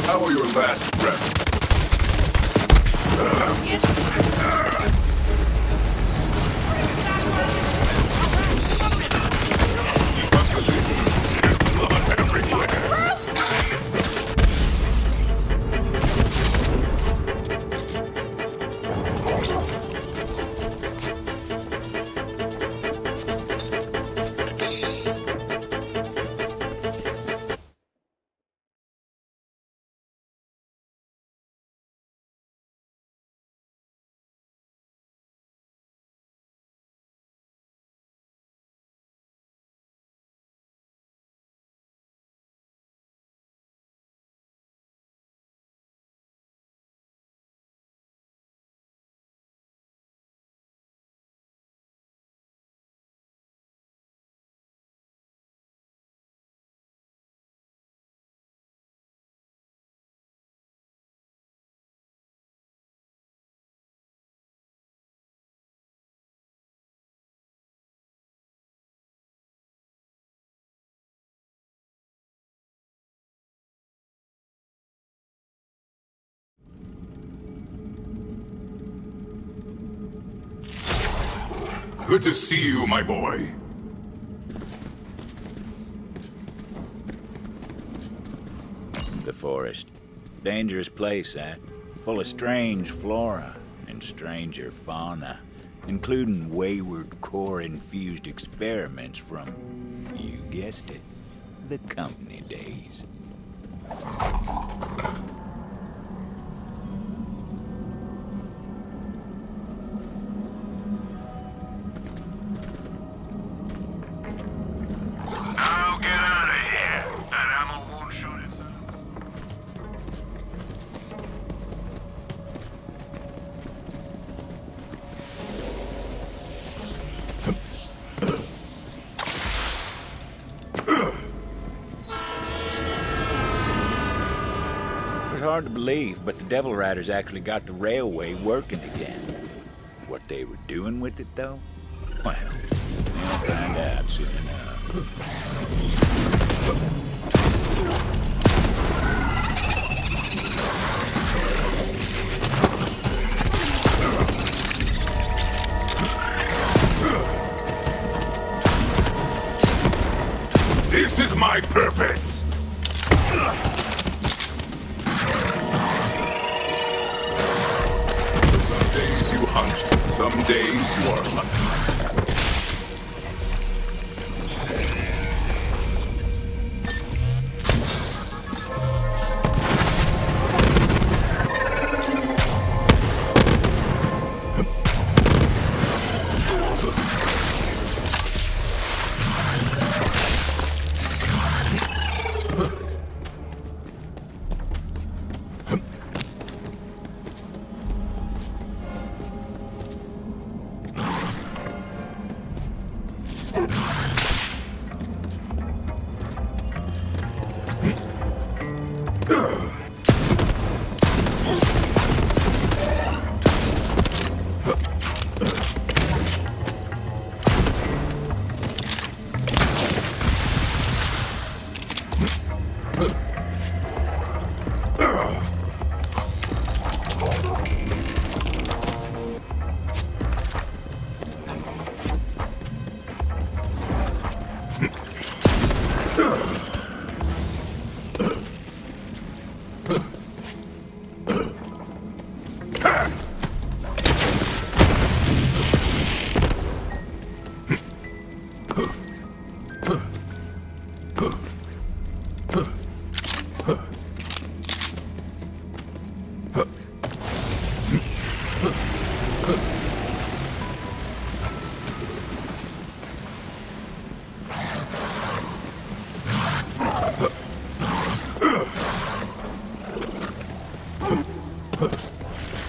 How are your last breaths? Blood everywhere. Good to see you, my boy. The forest. Dangerous place, that. Full of strange flora and stranger fauna, including wayward core-infused experiments from, you guessed it, the company days. Hard to believe, but the Devil Riders actually got the railway working again. What they were doing with it, though? Well, we'll find out soon enough. This is my purpose! Some days you are lucky.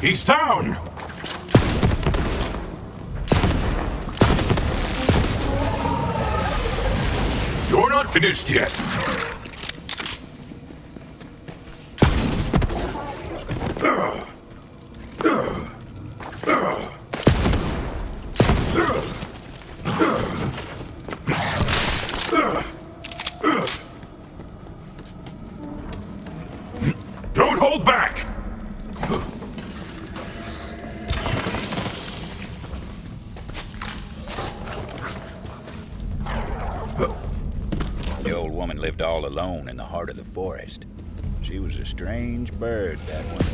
He's down! You're not finished yet. hold back! The old woman lived all alone in the heart of the forest. She was a strange bird, that one.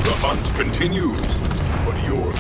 The hunt continues. What are yours?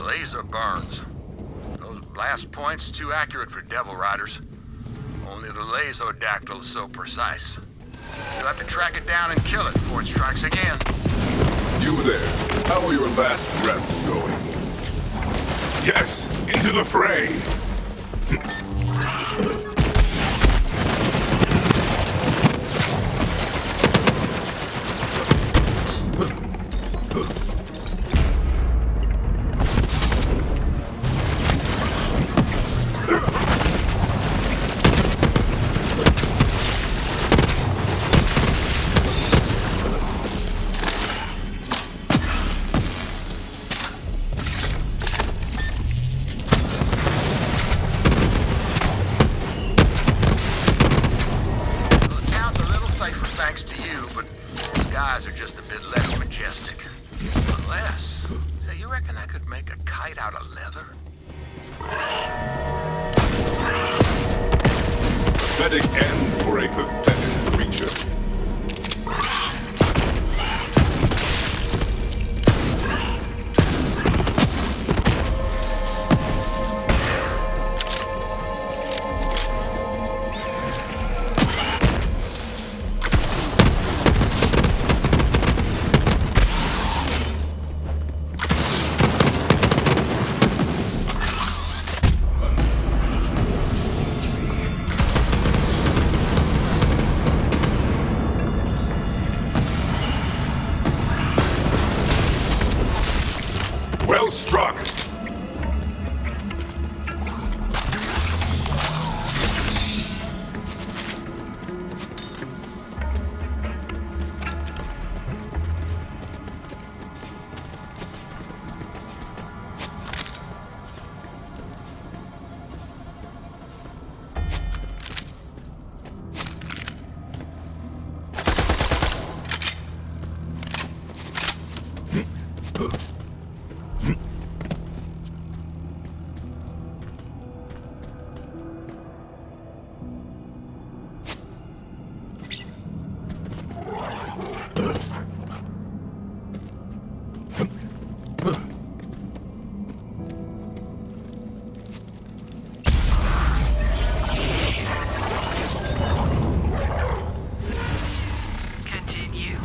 Laser burns. Those blast points too accurate for Devil Riders. Only the Laserdactyl is so precise. You'll have to track it down and kill it before it strikes again. You there. How are your last breaths going? Yes, into the fray! Thanks to you, but the skies are just a bit less majestic. Unless, say, you reckon I could make a kite out of leather? Pathetic end for a pathetic creature. Well struck! Continue.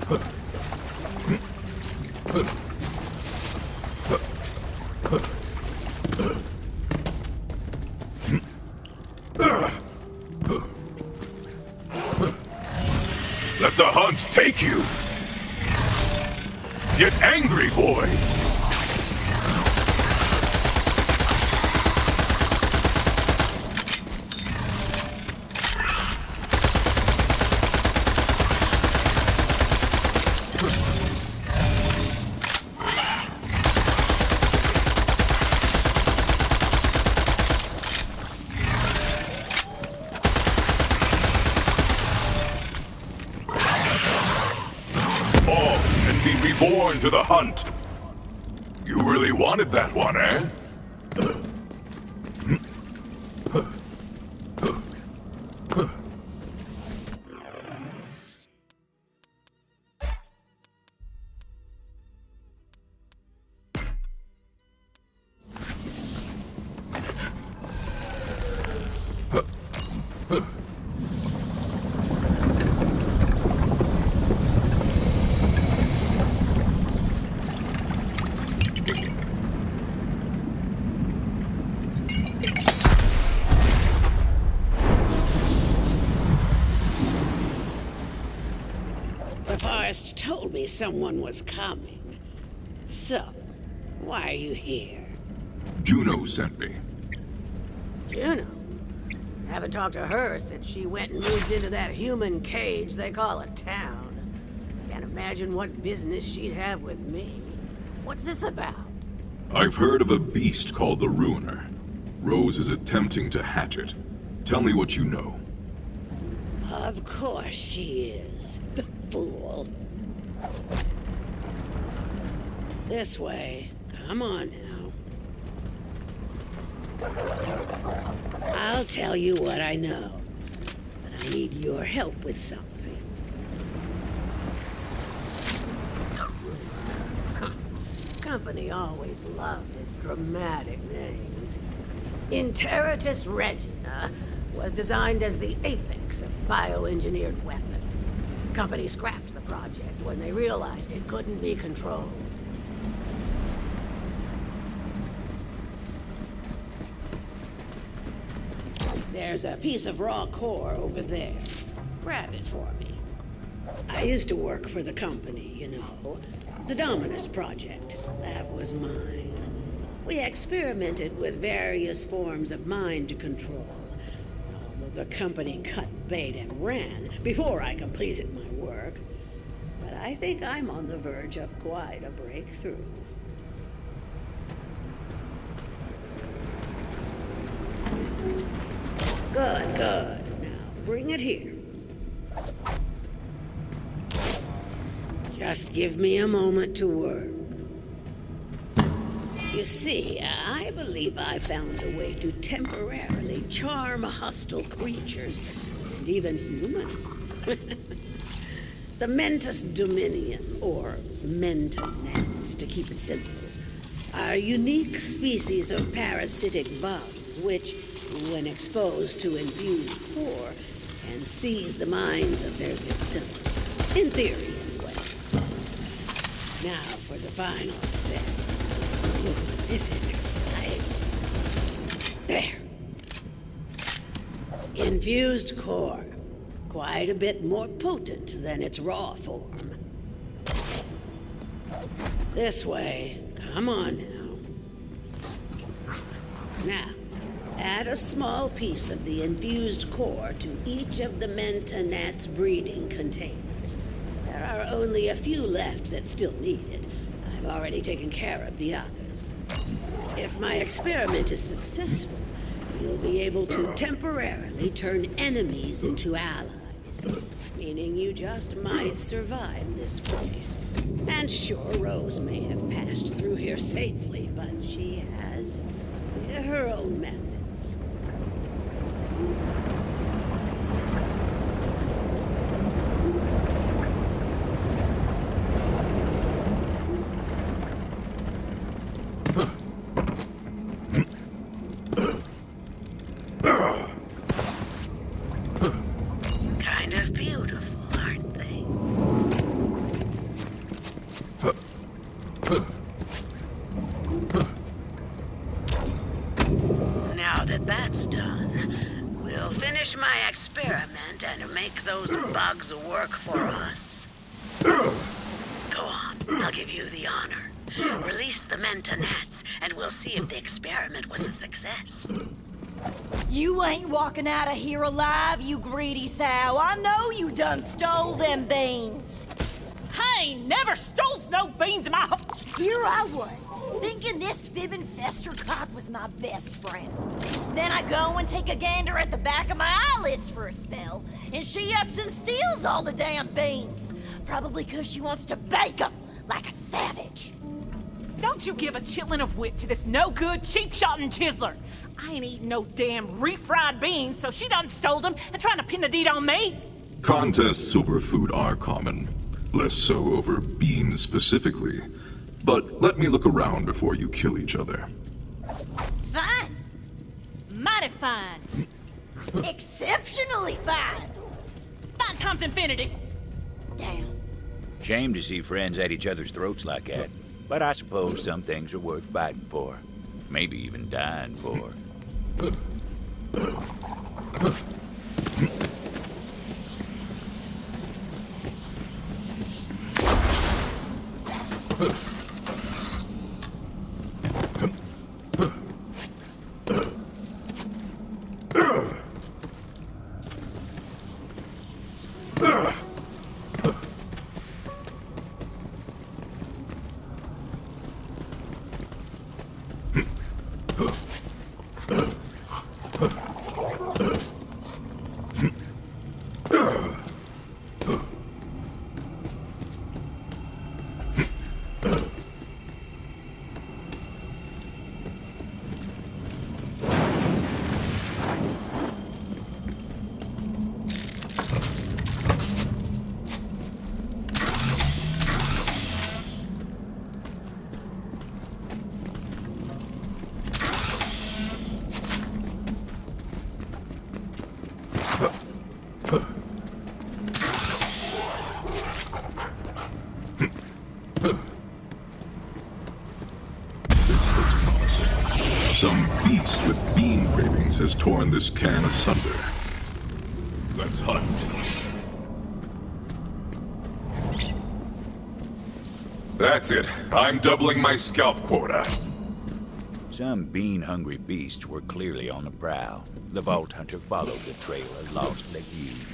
Let the hunt take you! Get angry, boy! Be reborn to the hunt. You really wanted that one, eh? The forest told me someone was coming. So, why are you here? Juno sent me. Juno? Haven't talked to her since she went and moved into that human cage they call a town. Can't imagine what business she'd have with me. What's this about? I've heard of a beast called the Ruiner. Rose is attempting to hatch it. Tell me what you know. Of course she is. The fool. This way. Come on now. I'll tell you what I know, but I need your help with something. Company always loved its dramatic names. Interitus Regina was designed as the apex of bioengineered weapons. Company scrapped the project when they realized it couldn't be controlled. There's a piece of raw core over there. Grab it for me. I used to work for the company, you know. The Dominus Project. That was mine. We experimented with various forms of mind control. Although the company cut bait and ran before I completed my work. But I think I'm on the verge of quite a breakthrough. Good, good. Now, bring it here. Just give me a moment to work. You see, I believe I found a way to temporarily charm hostile creatures, and even humans. The Mentis Dominion, or Mentonets, to keep it simple, are unique species of parasitic bugs which, when exposed to infused core, can seize the minds of their victims. In theory, anyway. Now for the final step. Ooh, this is exciting. There. Infused core. Quite a bit more potent than its raw form. This way. Come on now. Now, add a small piece of the infused core to each of the Mentonet's breeding containers. There are only a few left that still need it. I've already taken care of the others. If my experiment is successful, you'll be able to temporarily turn enemies into allies. Meaning you just might survive this place. And sure, Rose may have passed through here safely, but she has her own methods. Kind of beautiful, aren't they? dogs work for us. Go on, I'll give you the honor. Release the Mentonats, and we'll see if the experiment was a success. You ain't walking out of here alive, you greedy sow. I know you done stole them beans. I ain't never stole no beans in my Here I was, thinking this fibbing fester cock was my best friend. Then I go and take a gander at the back of my eyelids for a spell, and she ups and steals all the damn beans. Probably 'cause she wants to bake them like a savage. Don't you give a chitlin of wit to this no-good, cheap-shotting chiseler. I ain't eating no damn refried beans, so she done stole them and trying to pin the deed on me. Contests over food are common, less so over beans specifically. But let me look around before you kill each other. Fine. Mighty fine. Exceptionally fine. Fine times infinity. Damn. Shame to see friends at each other's throats like that. But I suppose some things are worth fighting for. Maybe even dying for. Some beast with bean cravings has torn this can asunder. Let's hunt. That's it. I'm doubling my scalp quota. Some bean-hungry beasts were clearly on the prowl. The Vault Hunter followed the trail of lost legumes.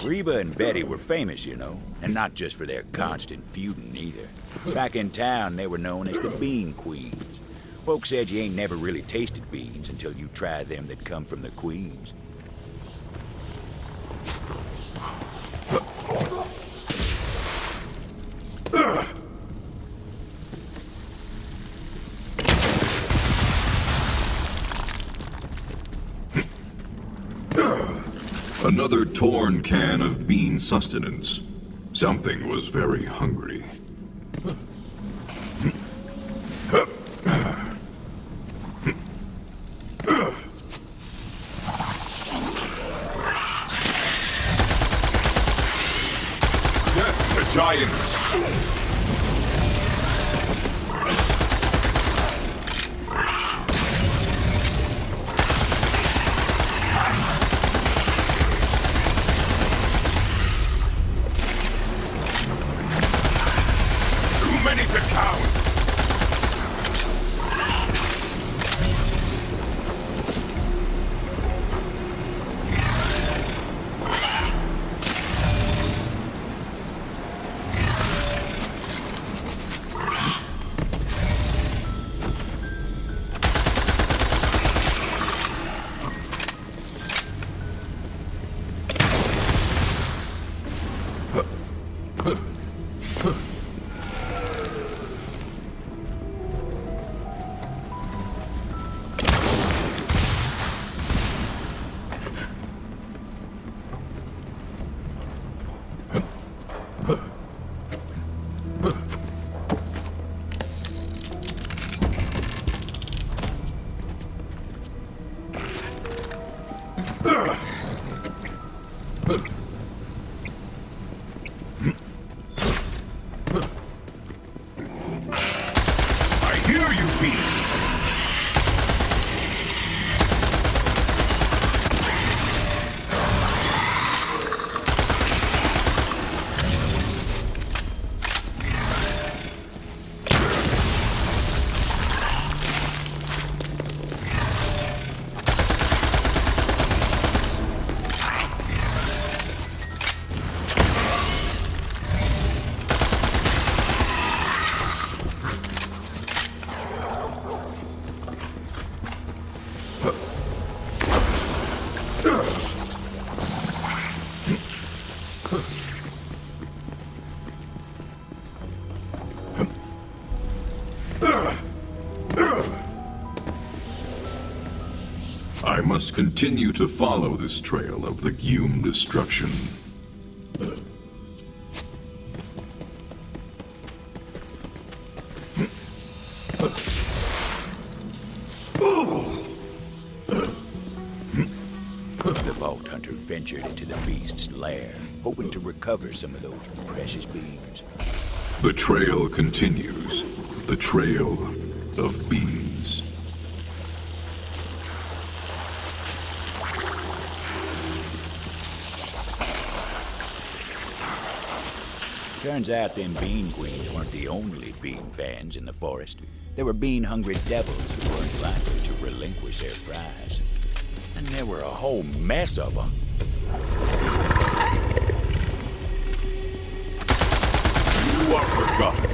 Reba and Betty were famous, you know, and not just for their constant feuding either. Back in town, they were known as the Bean Queens. Folks said you ain't never really tasted beans until you try them that come from the Queens. Another torn can of bean sustenance. Something was very hungry. Death to giants! I must continue to follow this trail of the Gume destruction. The Vault Hunter ventured into the beast's lair, hoping to recover some of those precious beans. The trail continues. The trail of beans. Turns out them bean queens weren't the only bean fans in the forest. There were bean-hungry devils who weren't likely to relinquish their prize. And there were a whole mess of them. You are forgotten.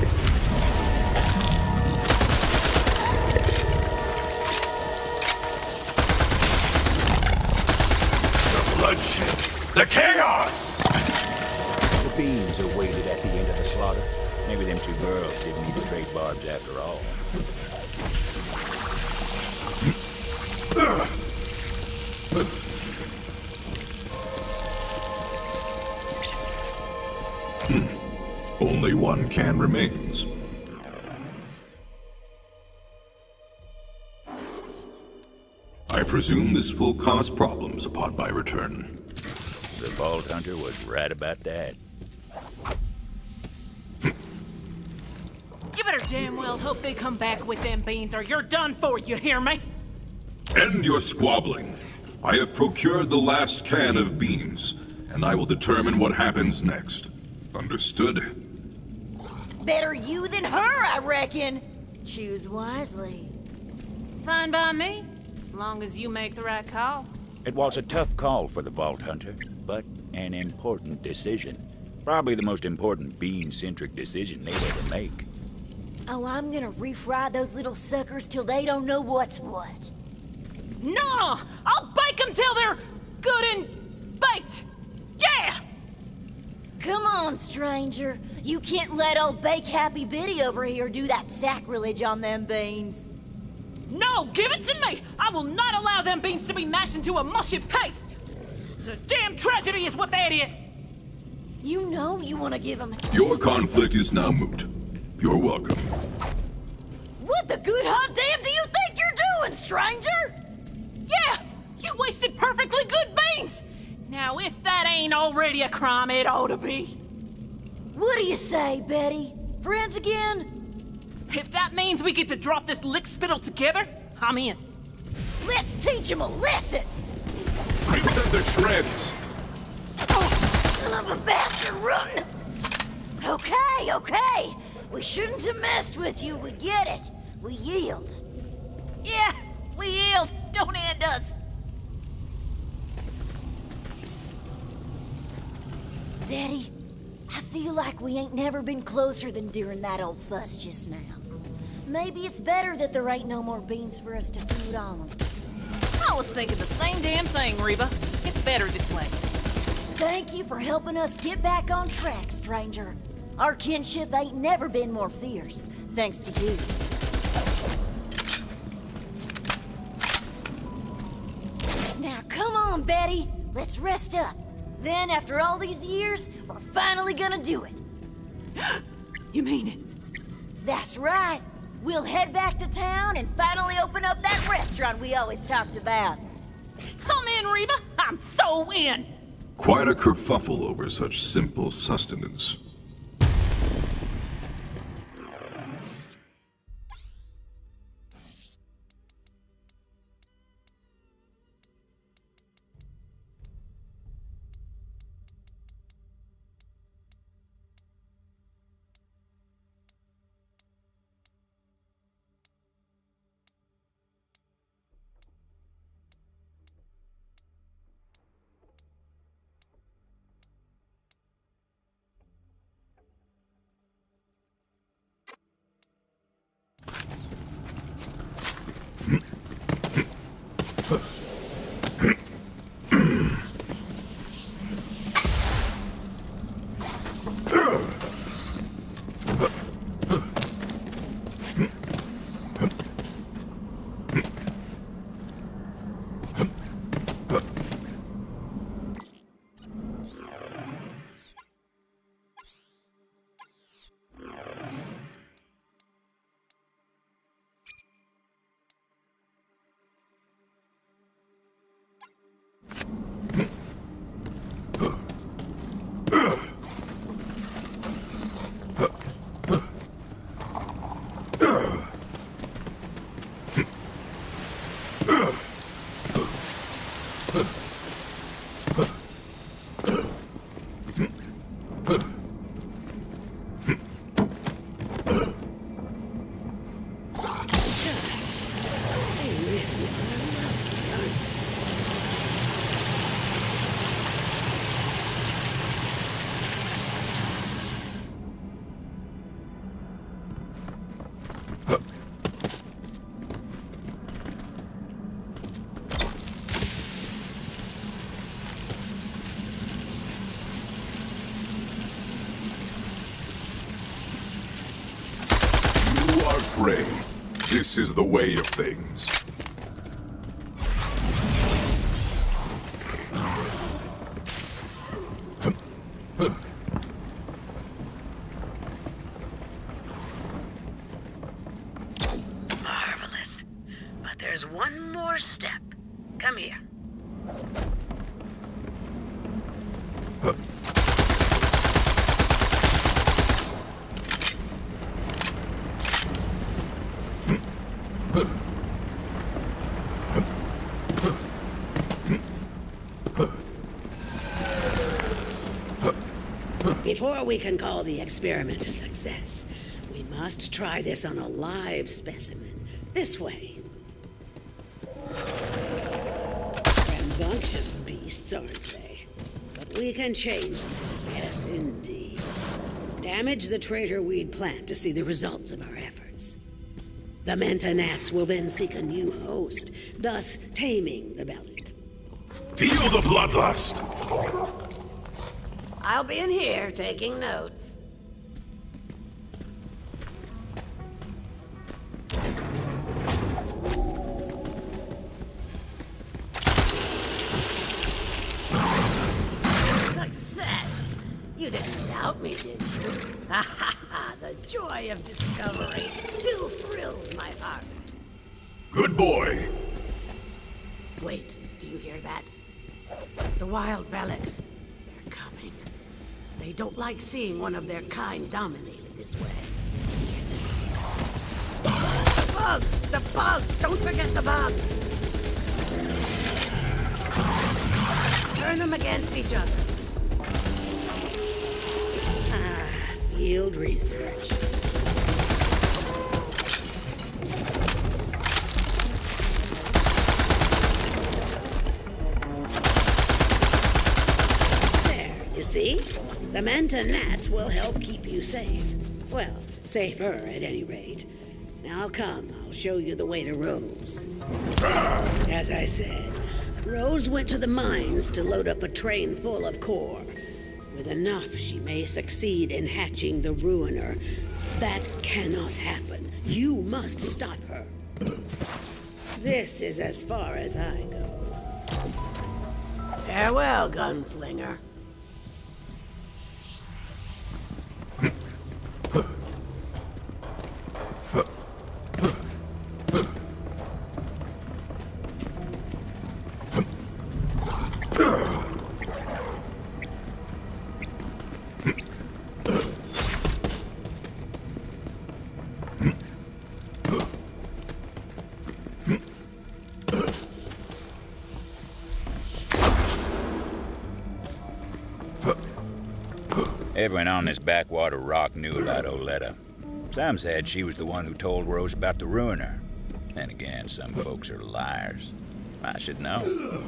The bloodshed. The chaos! The beans are waited at the end of the slaughter. Maybe them two girls didn't need to trade barbs after all. Only one can remains. I presume this will cause problems upon my return. The Vault Hunter was right about that. You better damn well hope they come back with them beans or you're done for, you hear me? End your squabbling. I have procured the last can of beans, and I will determine what happens next. Understood? Better you than her, I reckon. Choose wisely. Fine by me, long as you make the right call. It was a tough call for the Vault Hunter, but an important decision. Probably the most important bean-centric decision they'd ever make. Oh, I'm gonna refry those little suckers till they don't know what's what. No! I'll bake them till they're good and baked! Yeah! Come on, stranger. You can't let old Bake Happy Biddy over here do that sacrilege on them beans. No, give it to me! I will not allow them beans to be mashed into a mushy paste! It's a damn tragedy is what that is! You know you want to give them... Your conflict is now moot. You're welcome. What the good hot damn do you think you're doing, stranger? Yeah! You wasted perfectly good beans! Now, if that ain't already a crime, it ought to be. What do you say, Betty? Friends again? If that means we get to drop this lick spittle together, I'm in. Let's teach him a lesson! Rip them to shreds! Son of a bastard, run! Okay, okay. We shouldn't have messed with you, we get it. We yield. Yeah, we yield. Don't end us. Betty, I feel like we ain't never been closer than during that old fuss just now. Maybe it's better that there ain't no more beans for us to feed on. I was thinking the same damn thing, Reba. It's better this way. Thank you for helping us get back on track, stranger. Our kinship ain't never been more fierce, thanks to you. Now, come on, Betty. Let's rest up. Then, after all these years, we're finally gonna do it. You mean it? That's right. We'll head back to town and finally open up that restaurant we always talked about. I'm in, Reba. I'm so in. Quite a kerfuffle over such simple sustenance. You are prey. This is the way of things. Marvelous. But there's one more step. Come here. Before we can call the experiment a success, we must try this on a live specimen. This way. Rambunctious beasts, aren't they? But we can change them. Yes, indeed. Damage the traitor weed plant to see the results of our efforts. The Manta Gnats will then seek a new host, thus taming the belly. Feel the bloodlust! I'll be in here taking notes. Success! You didn't doubt me, did you? Ha ha ha! The joy of discovery still thrills my heart. Good boy. Wait, do you hear that? The wild Bellix. They're coming. They don't like seeing one of their kind dominated this way. The bugs! The bugs! Don't forget the bugs! Turn them against each other. Field research. There, you see? The Manta Gnats will help keep you safe. Well, safer at any rate. Now come, I'll show you the way to Rose. As I said, Rose went to the mines to load up a train full of core. With enough, she may succeed in hatching the Ruiner. That cannot happen. You must stop her. This is as far as I go. Farewell, gunslinger. Everyone on this backwater rock knew about Oletta. Some said she was the one who told Rose about the Ruiner. Then again, some folks are liars. I should know.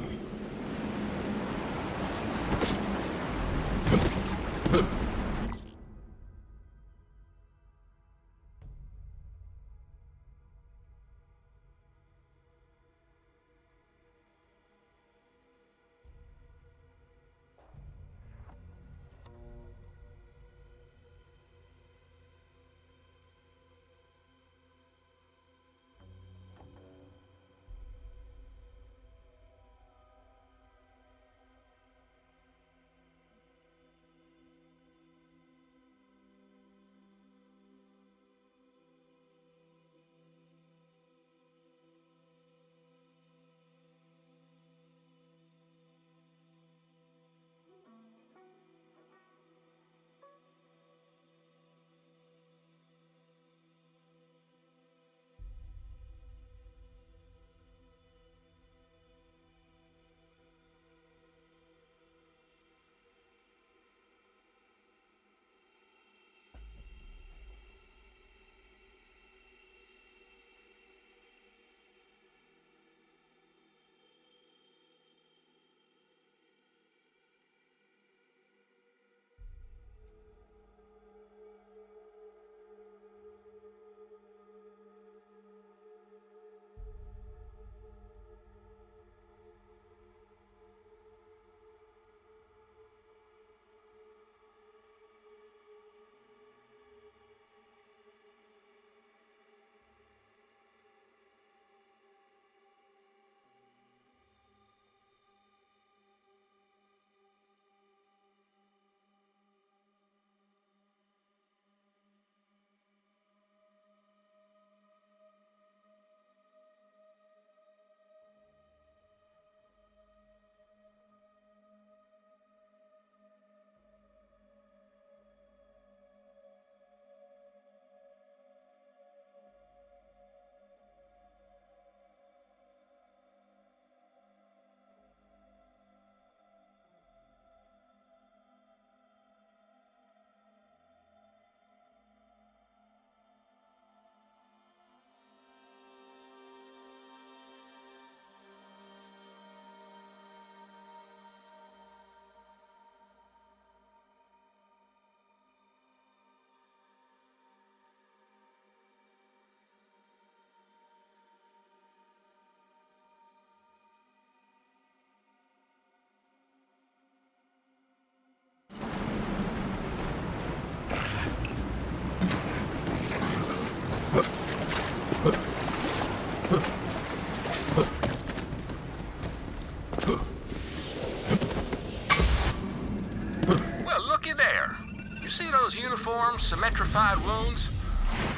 those uniforms, symmetrified wounds?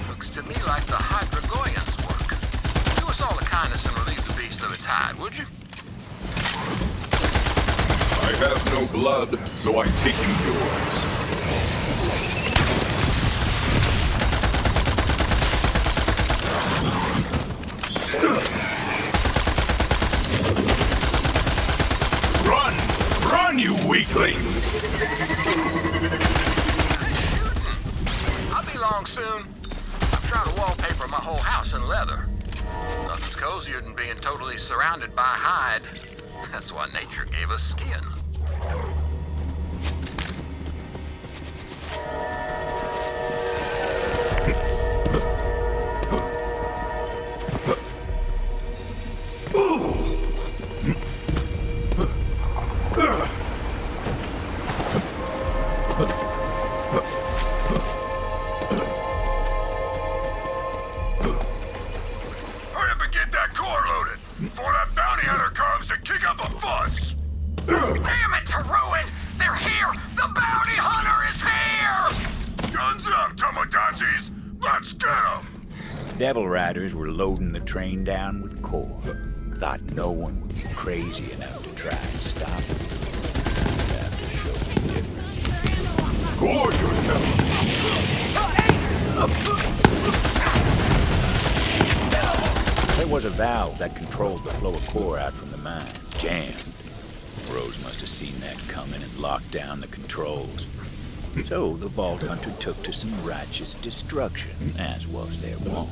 Looks to me like the Hydrogoyans work. Do us all a kindness and relieve the beast of its hide, would you? I have no blood, so I'm taking yours. Run! Run, you weakling! I'll be long soon. I'm trying to wallpaper my whole house in leather. Nothing's cozier than being totally surrounded by hide. That's why nature gave us skin. Hurry up and get that core loaded before that bounty hunter comes to kick up a fuss. Damn it, Taruin! They're here! The bounty hunter is here! Guns up, Tomodachi's! Let's get them! Devil Riders were loading the train down with core. Thought no one would be crazy enough to try and stop it. Have to show them different. Gorge yourself! There was a valve that controlled the flow of core out from the mine. Jammed. Rose must have seen that coming and locked down the controls. So the Vault Hunter took to some righteous destruction, as was their wont.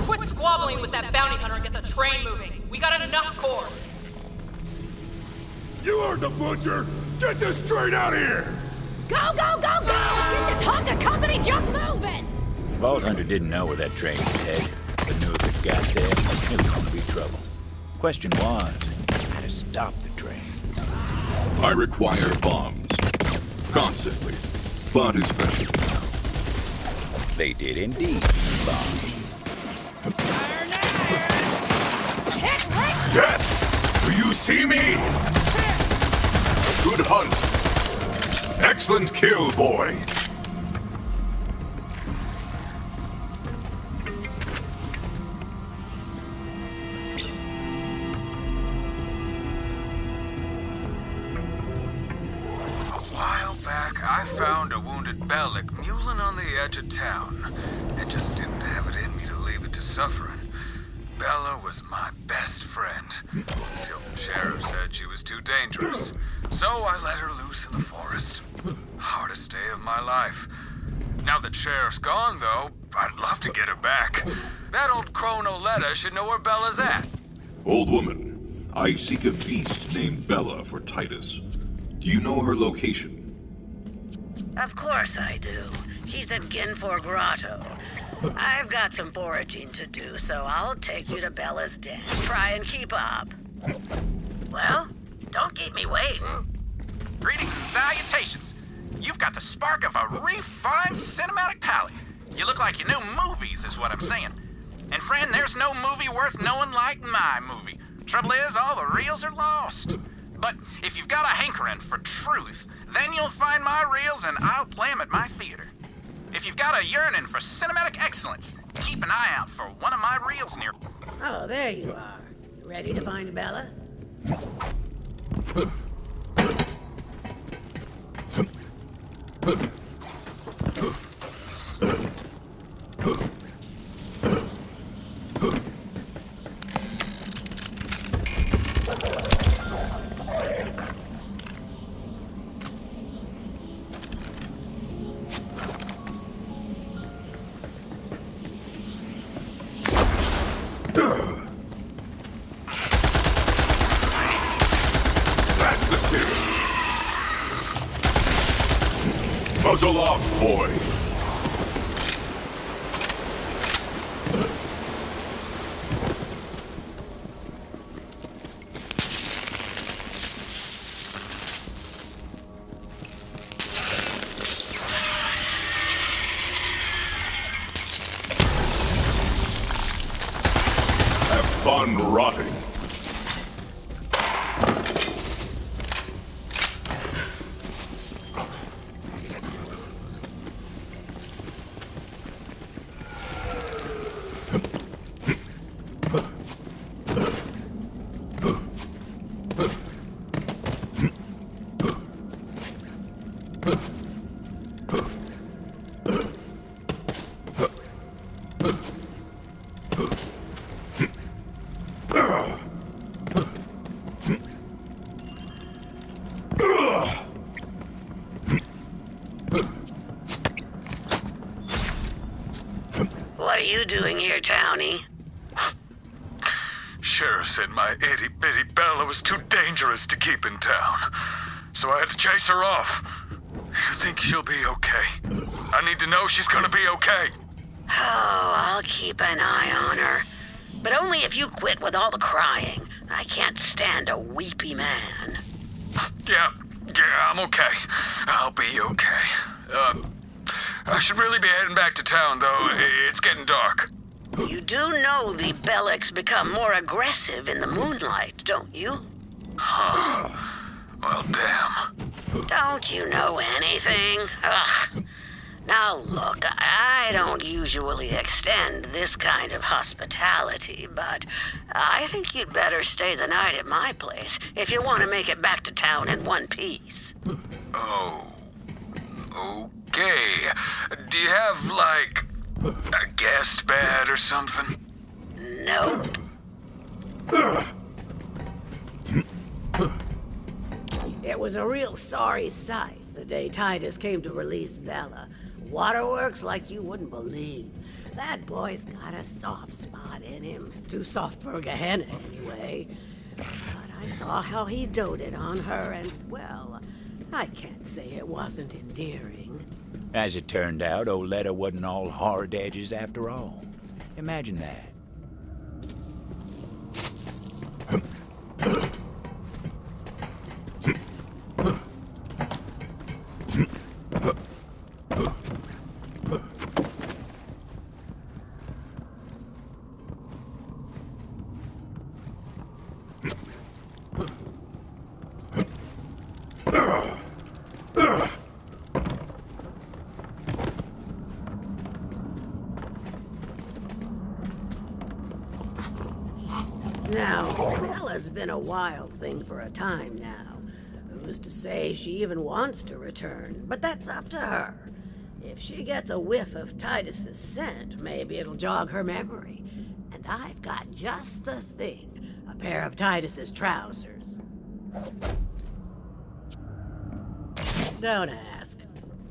Quit squabbling with that bounty hunter and get the train moving. We got enough core. You heard the butcher! Get this train out of here! Go, go, go, go! Get this hunk of company junk moving! Vault Hunter didn't know where that train was headed, but knew if it got there, it was going to be trouble. Question was, how to stop the train. I require bombs. Constantly. But especially now. They did indeed, bomb. Death! Do you see me? Good hunt. Excellent kill, boy. I found a wounded Bellic mewling on the edge of town. It just didn't have it in me to leave it to suffering. Bella was my best friend, till the sheriff said she was too dangerous. So I let her loose in the forest. Hardest day of my life. Now that Sheriff's gone, though, I'd love to get her back. That old crone Oletta should know where Bella's at. Old woman, I seek a beast named Bella for Titus. Do you know her location? Of course I do. She's at Ginfor Grotto. I've got some foraging to do, so I'll take you to Bella's den. Try and keep up. Well, don't keep me waiting. Greetings and salutations. You've got the spark of a refined cinematic palette. You look like you know movies, is what I'm saying. And friend, there's no movie worth knowing like my movie. Trouble is, all the reels are lost. But if you've got a hankering for truth, then you'll find my reels and I'll play them at my theater. If you've got a yearning for cinematic excellence, keep an eye out for one of my reels near... Oh, there you are. You ready to find Bella? That's the spirit. Muzzle off, boy. done rotting. What are you doing here, Townie? Sheriff said my itty-bitty Bella was too dangerous to keep in town, so I had to chase her off. You think she'll be okay? I need to know she's gonna be okay. Oh, I'll keep an eye on her. But only if you quit with all the crying. I can't stand a weepy man. Yeah, I'm okay. I'll be okay. I should really be heading back to town, though. It's getting dark. You do know the Bellics become more aggressive in the moonlight, don't you? Huh. Well, damn. Don't you know anything? Ugh. Now look, I don't usually extend this kind of hospitality, but I think you'd better stay the night at my place if you want to make it back to town in one piece. Oh. Okay. Do you have, like, a guest bed or something? Nope. It was a real sorry sight the day Titus came to release Bella. Waterworks like you wouldn't believe. That boy's got a soft spot in him. Too soft for a Gehenna, anyway. But I saw how he doted on her, and, well, I can't say it wasn't endearing. As it turned out, Oletta wasn't all hard edges after all. Imagine that. Now, Bella's been a wild thing for a time now. Who's to say she even wants to return? But that's up to her. If she gets a whiff of Titus's scent, maybe it'll jog her memory. And I've got just the thing. A pair of Titus's trousers. Don't ask.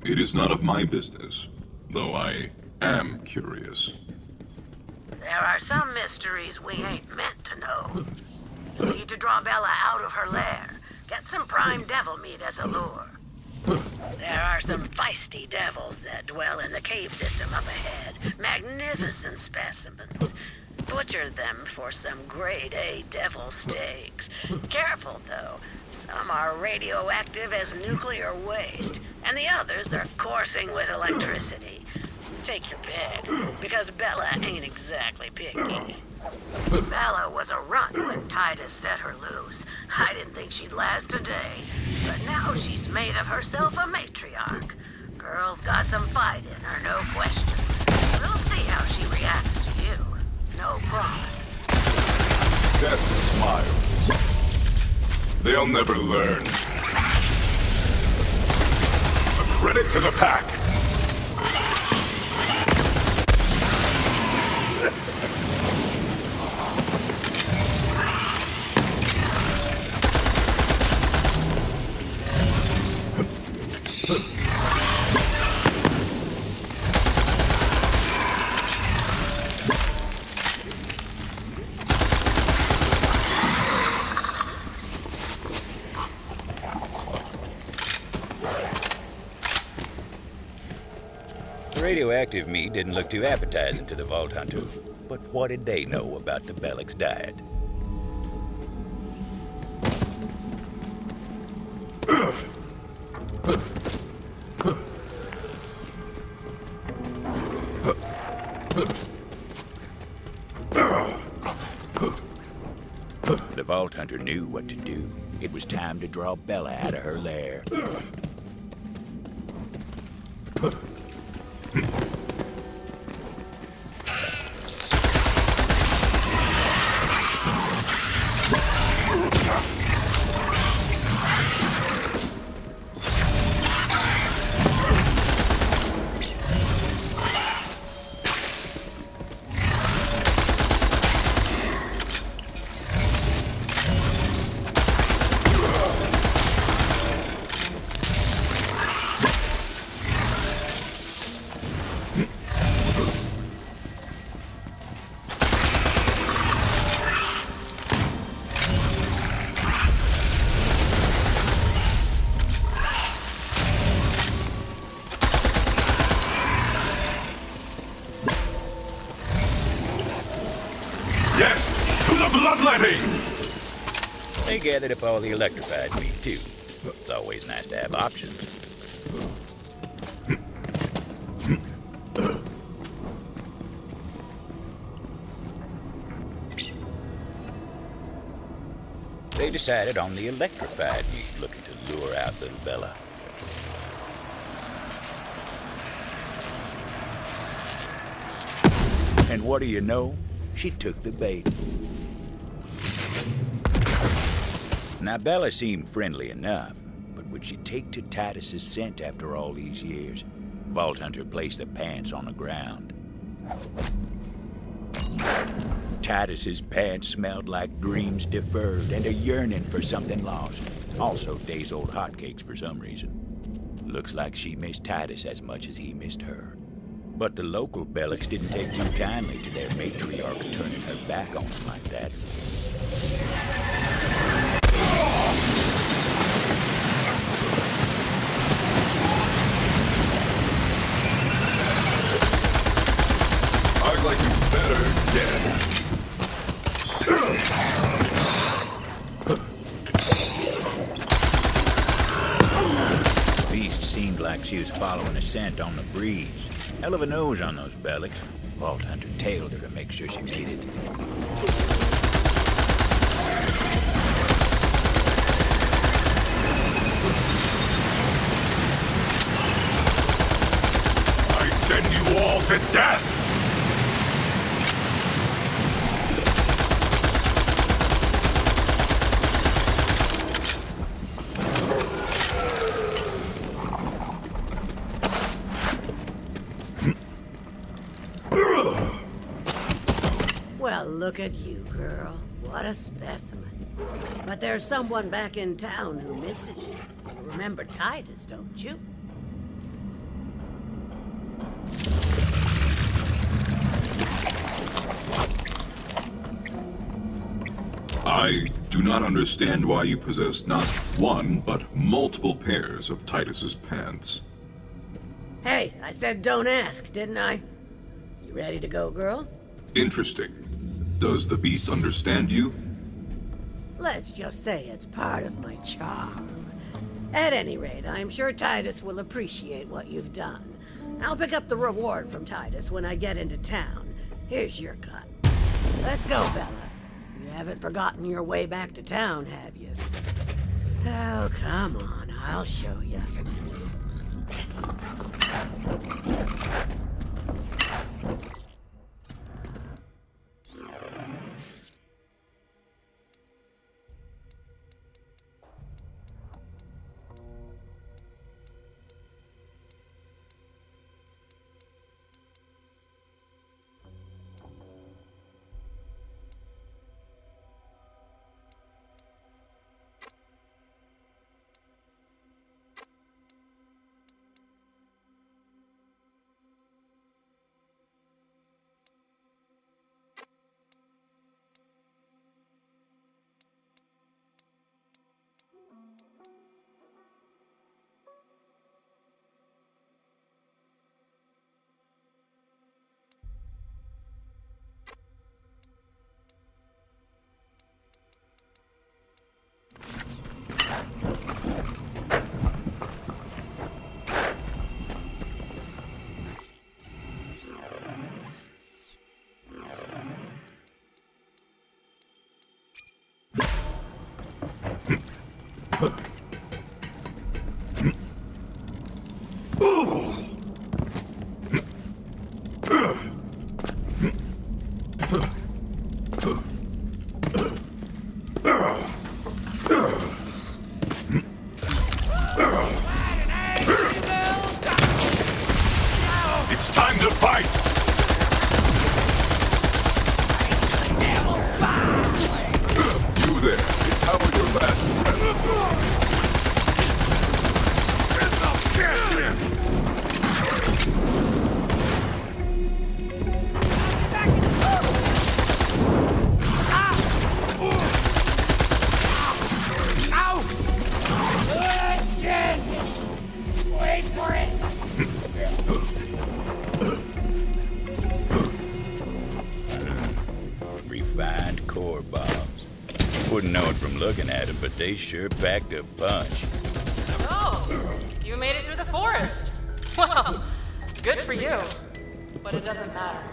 It is none of my business, though I am curious. There are some mysteries we ain't meant to know. You need to draw Bella out of her lair. Get some prime devil meat as a lure. There are some feisty devils that dwell in the cave system up ahead. Magnificent specimens. Butcher them for some grade A devil steaks. Careful, though. Some are radioactive as nuclear waste, and the others are coursing with electricity. Take your pick, because Bella ain't exactly picky. Bella was a runt when Titus set her loose. I didn't think she'd last a day, but now she's made of herself a matriarch. Girl's got some fight in her, no question. We'll see how she reacts to you. No promise. Death smiles. They'll never learn. A credit to the pack. Radioactive meat didn't look too appetizing to the Vault Hunter, but what did they know about the Bellic's diet? Vault Hunter knew what to do. It was time to draw Bella out of her lair. Yes, to the bloodletting! They gathered up all the electrified meat, too. It's always nice to have options. They decided on the electrified meat, looking to lure out little Bella. And what do you know? She took the bait. Now, Bella seemed friendly enough, but would she take to Titus's scent after all these years? Vault Hunter placed the pants on the ground. Titus's pants smelled like dreams deferred and a yearning for something lost. Also, days-old hotcakes for some reason. Looks like she missed Titus as much as he missed her. But the local Bellics didn't take too kindly to their matriarch turning her back on them like that. I'd like you better dead. The beast seemed like she was following a scent on the breeze. Hell of a nose on those Bellics. Vault Hunter tailed her to make sure she made it. I send you all to death! Well, look at you, girl. What a specimen. But there's someone back in town who misses you. You remember Titus, don't you? I do not understand why you possess not one, but multiple pairs of Titus's pants. Hey, I said don't ask, didn't I? You ready to go, girl? Interesting. Does the beast understand you? Let's just say it's part of my charm. At any rate, I'm sure Titus will appreciate what you've done. I'll pick up the reward from Titus when I get into town. Here's your cut. Let's go, Bella. You haven't forgotten your way back to town, have you? Oh, come on, I'll show you. It's time to fight! You there, recover your last breath. Wait for it! Refined core bombs. Wouldn't know it from looking at them, but they sure packed a punch. Oh, you made it through the forest. Well, good for you. But it doesn't matter.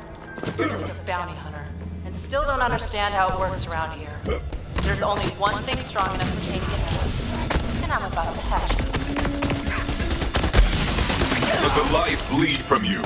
You're just a bounty hunter, and still don't understand how it works around here. There's only one thing strong enough to take it, and I'm about to hatch it. Let the life bleed from you.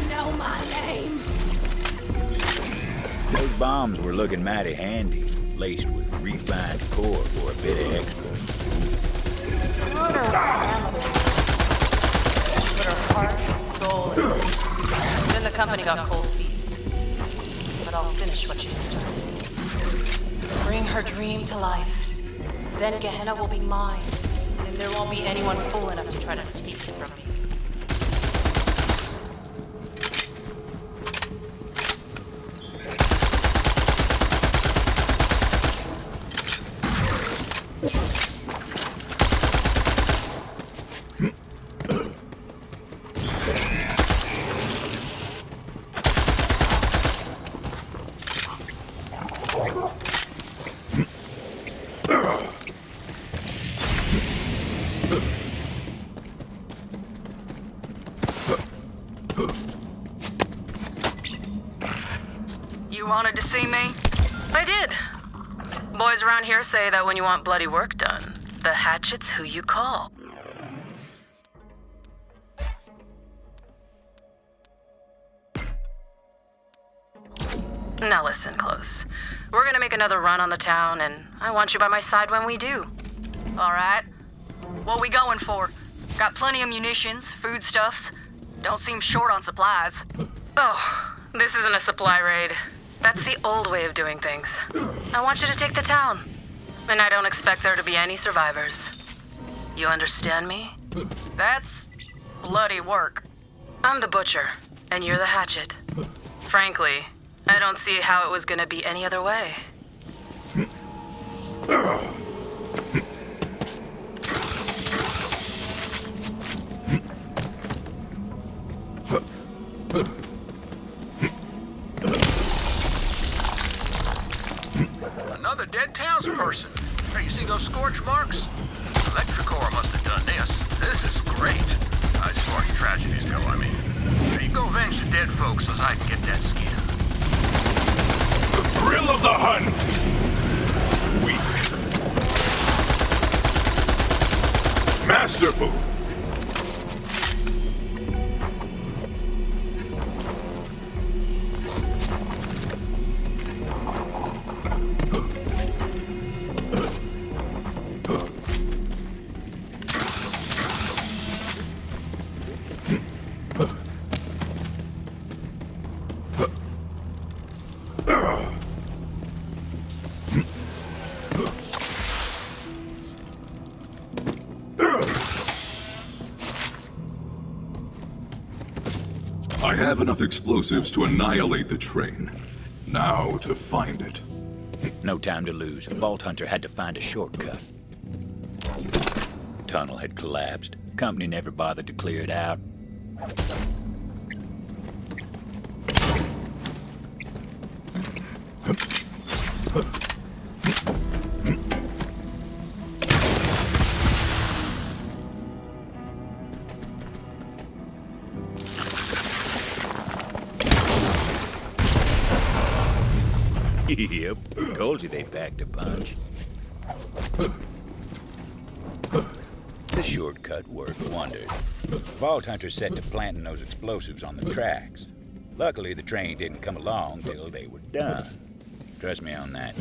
Know my name. Those bombs were looking mighty handy, laced with refined core for a bit of extra. I wonder what my grandmother did. Put her heart and soul in it. Then the company got cold feet. But I'll finish what she started. Bring her dream to life. Then Gehenna will be mine, and there won't be anyone fool enough to try to take it from me. You wanted to see me? I did. Boys around here say that when you want bloody work done, the hatchet's who you call. Now listen close. We're gonna make another run on the town, and I want you by my side when we do. All right? What we going for? Got plenty of munitions, foodstuffs. Don't seem short on supplies. Oh, this isn't a supply raid. That's the old way of doing things. I want you to take the town. And I don't expect there to be any survivors. You understand me? That's bloody work. I'm the butcher, and you're the hatchet. Frankly, I don't see how it was gonna be any other way. Another dead townsperson. Hey, you see those scorch marks? Electricore must have done this. This is great. As far as tragedies go, I mean. Now you go avenge the dead folks so I can get that skin. The thrill of the hunt! Weak. Masterful! I have enough explosives to annihilate the train. Now to find it. No time to lose. Vault Hunter had to find a shortcut. Tunnel had collapsed. Company never bothered to clear it out. Yep, told you they packed a punch. The shortcut worked wonders. Vault Hunter's set to planting those explosives on the tracks. Luckily, the train didn't come along till they were done. Trust me on that.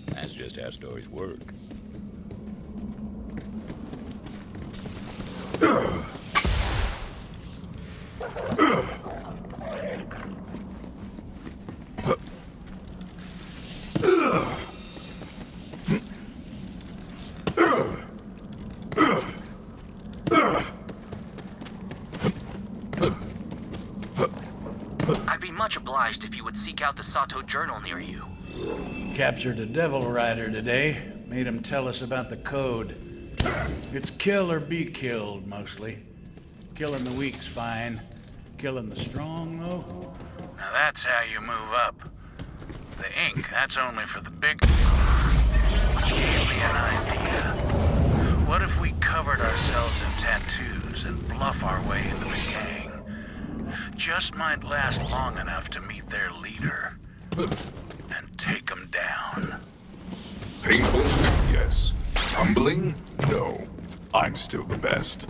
That's just how stories work. I'd be much obliged if you would seek out the Sato Journal near you. Captured a devil rider today. Made him tell us about the code. It's kill or be killed, mostly. Killing the weak's fine. Killing the strong, though? Now that's how you move up. The ink, that's only for the big... Gave me an idea. What if we covered ourselves in tattoos and bluff our way into the gang? Just might last long enough to meet their leader. And take them down. Painful? Yes. Humbling? No. I'm still the best.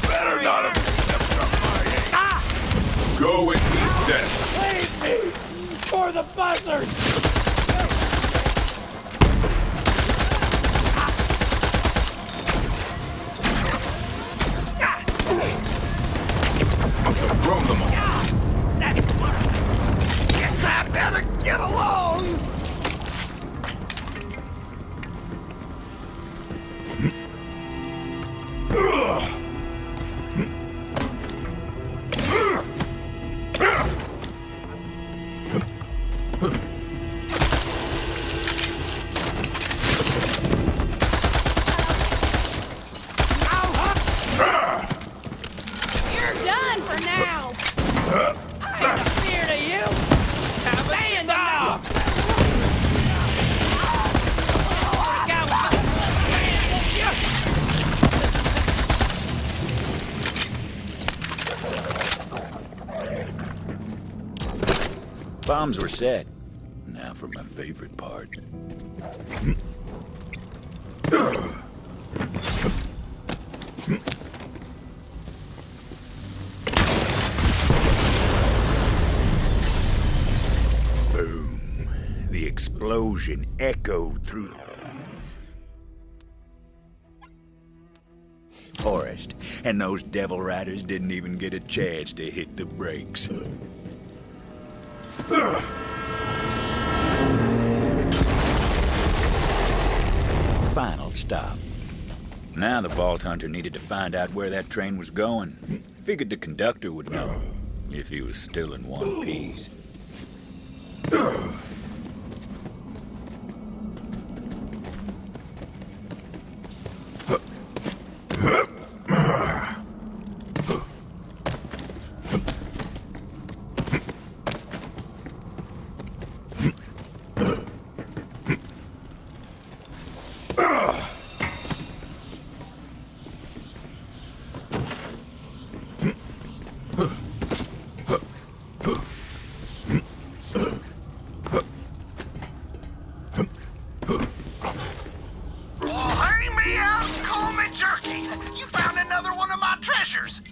Better not have stepped on my aim. Go and meet death. Leave me! For the buzzards! Must have thrown them all. That's smart. Guess I better get along! Bombs were set. Now for my favorite part. Boom. The explosion echoed through the forest, and those devil riders didn't even get a chance to hit the brakes. Final stop. Now the Vault Hunter needed to find out where that train was going. Figured the conductor would know, if he was still in one piece.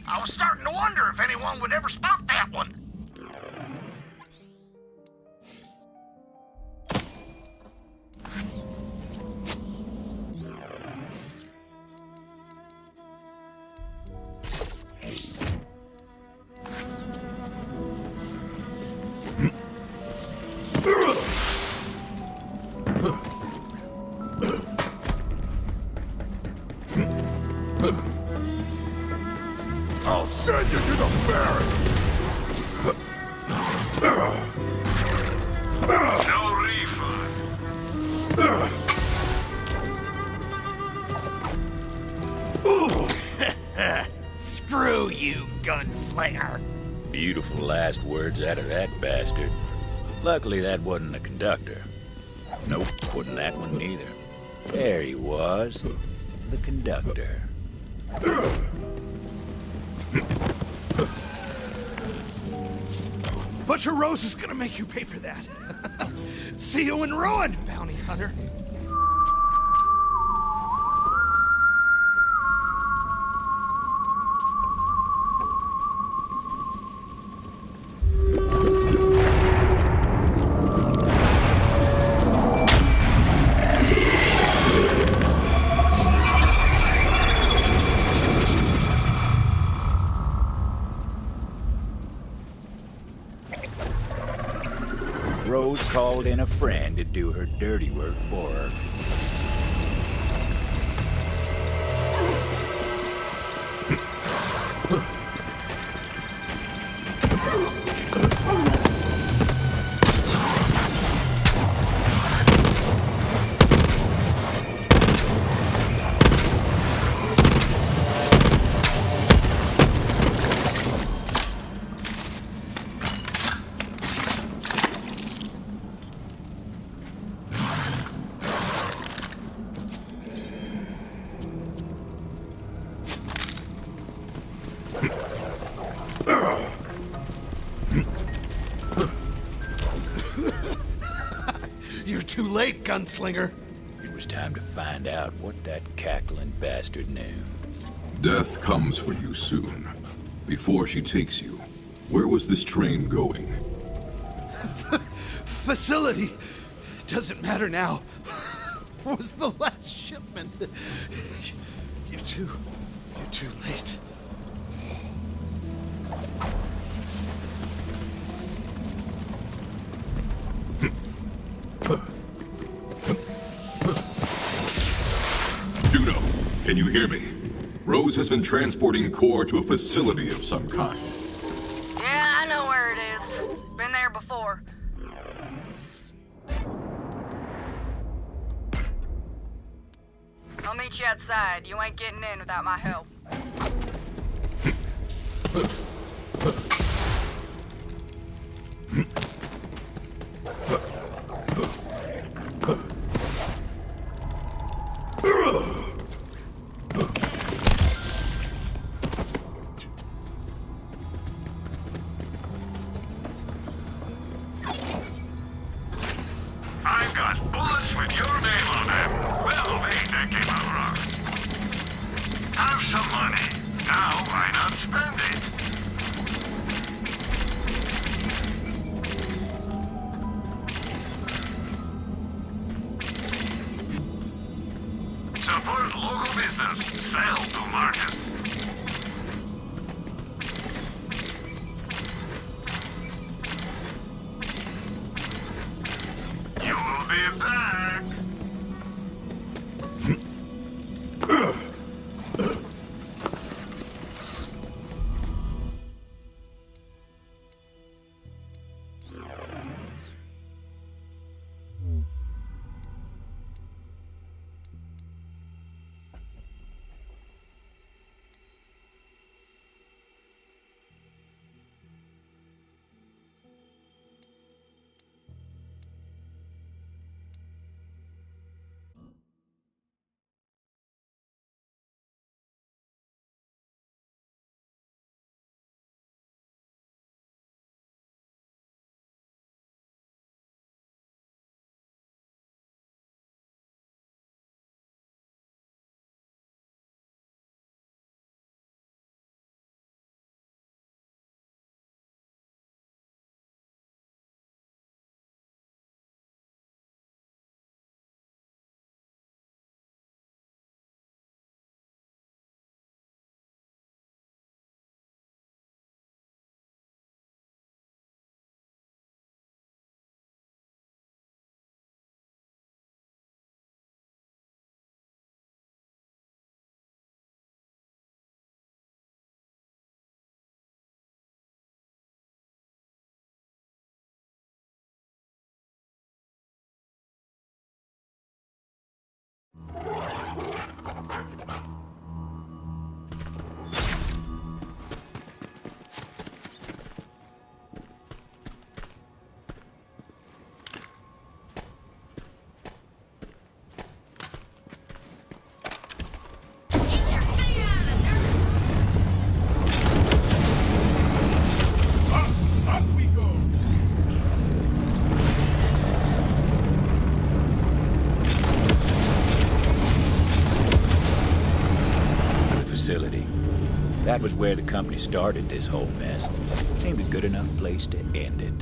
I was starting to wonder if anyone would ever spot that one. I'll send you to the barracks! No refund. Screw you, gunslinger. Beautiful last words out of that bastard. Luckily, that wasn't the conductor. Nope, wasn't that one either. There he was, the conductor. Butcher Rose is gonna make you pay for that. See you in ruin, bounty hunter. Rose called in a friend to do her dirty work for her. You're too late, gunslinger. It was time to find out what that cackling bastard knew. Death comes for you soon. Before she takes you, where was this train going? Facility. Doesn't matter now. Was the last shipment. You're too late. Juno, can you hear me? Rose has been transporting core to a facility of some kind. Yeah, I know where it is. Been there before. I'll meet you outside. You ain't getting in without my help. I've got bullets with your name on them. Well, hey, that came out wrong. Have some money. Now, why not spend it? Support local business. Sell to market. You will be back. That was where the company started this whole mess. Seemed a good enough place to end it.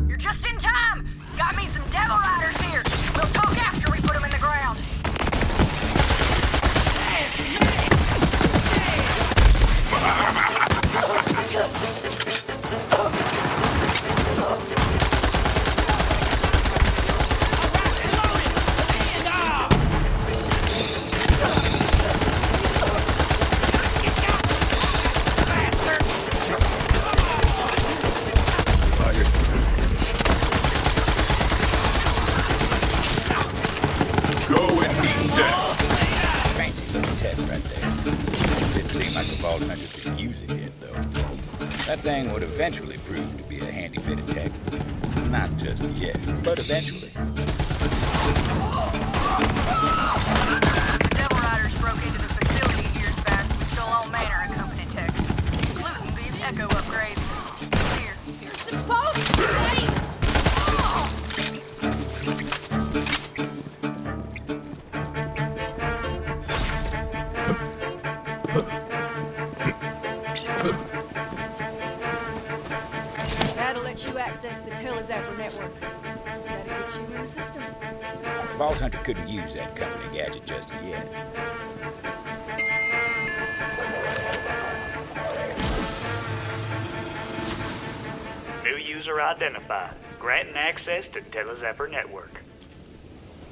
You're just in time! Got me some Devil Riders here! We'll talk after we put them in the ground! That thing would eventually prove to be a handy bit of tech. Not just yet, but eventually. The Devil Riders broke into the facility years back and stole all manner of company tech, including these Echo upgrades. Here. You're supposed to be! That'll let you access the Telezapper network. That'll get you in the system. Vault Hunter couldn't use that company gadget just yet. New user identified. Granting access to Telezapper network.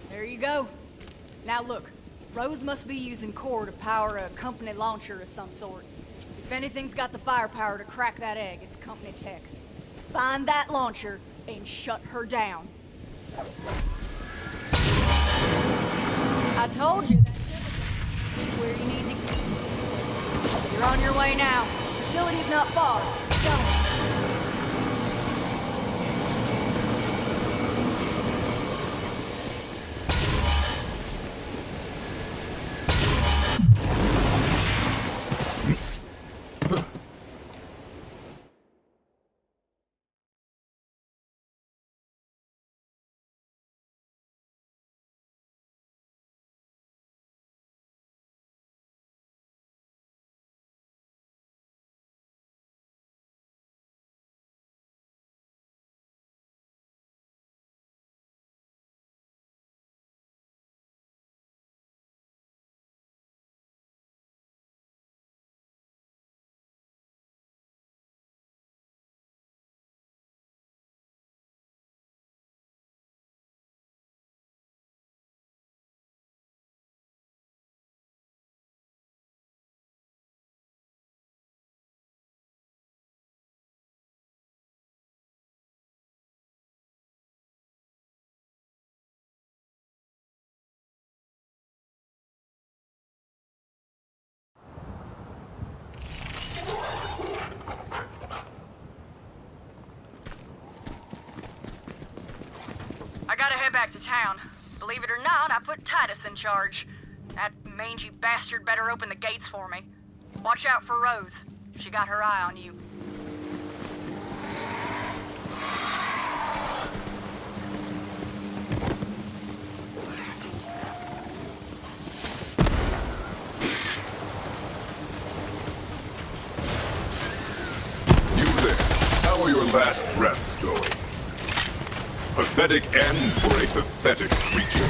There you go. Now look, Rose must be using core to power a company launcher of some sort. If anything's got the firepower to crack that egg, it's company tech. Find that launcher and shut her down. I told you that's where you need to go. You're on your way now. Facility's not far. Go. I gotta head back to town. Believe it or not, I put Titus in charge. That mangy bastard better open the gates for me. Watch out for Rose. She got her eye on you. You there. How are your last breaths going? Pathetic end for a pathetic creature.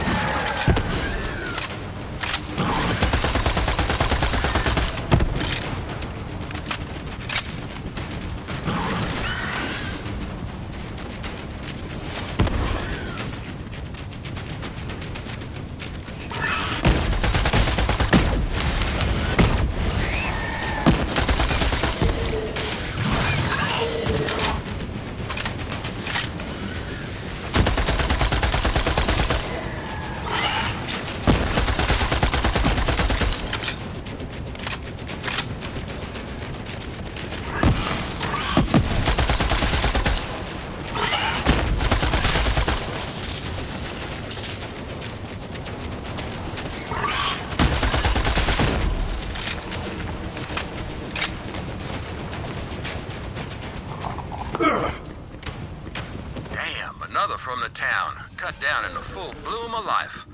Damn, another from the town. Cut down in the full bloom of life.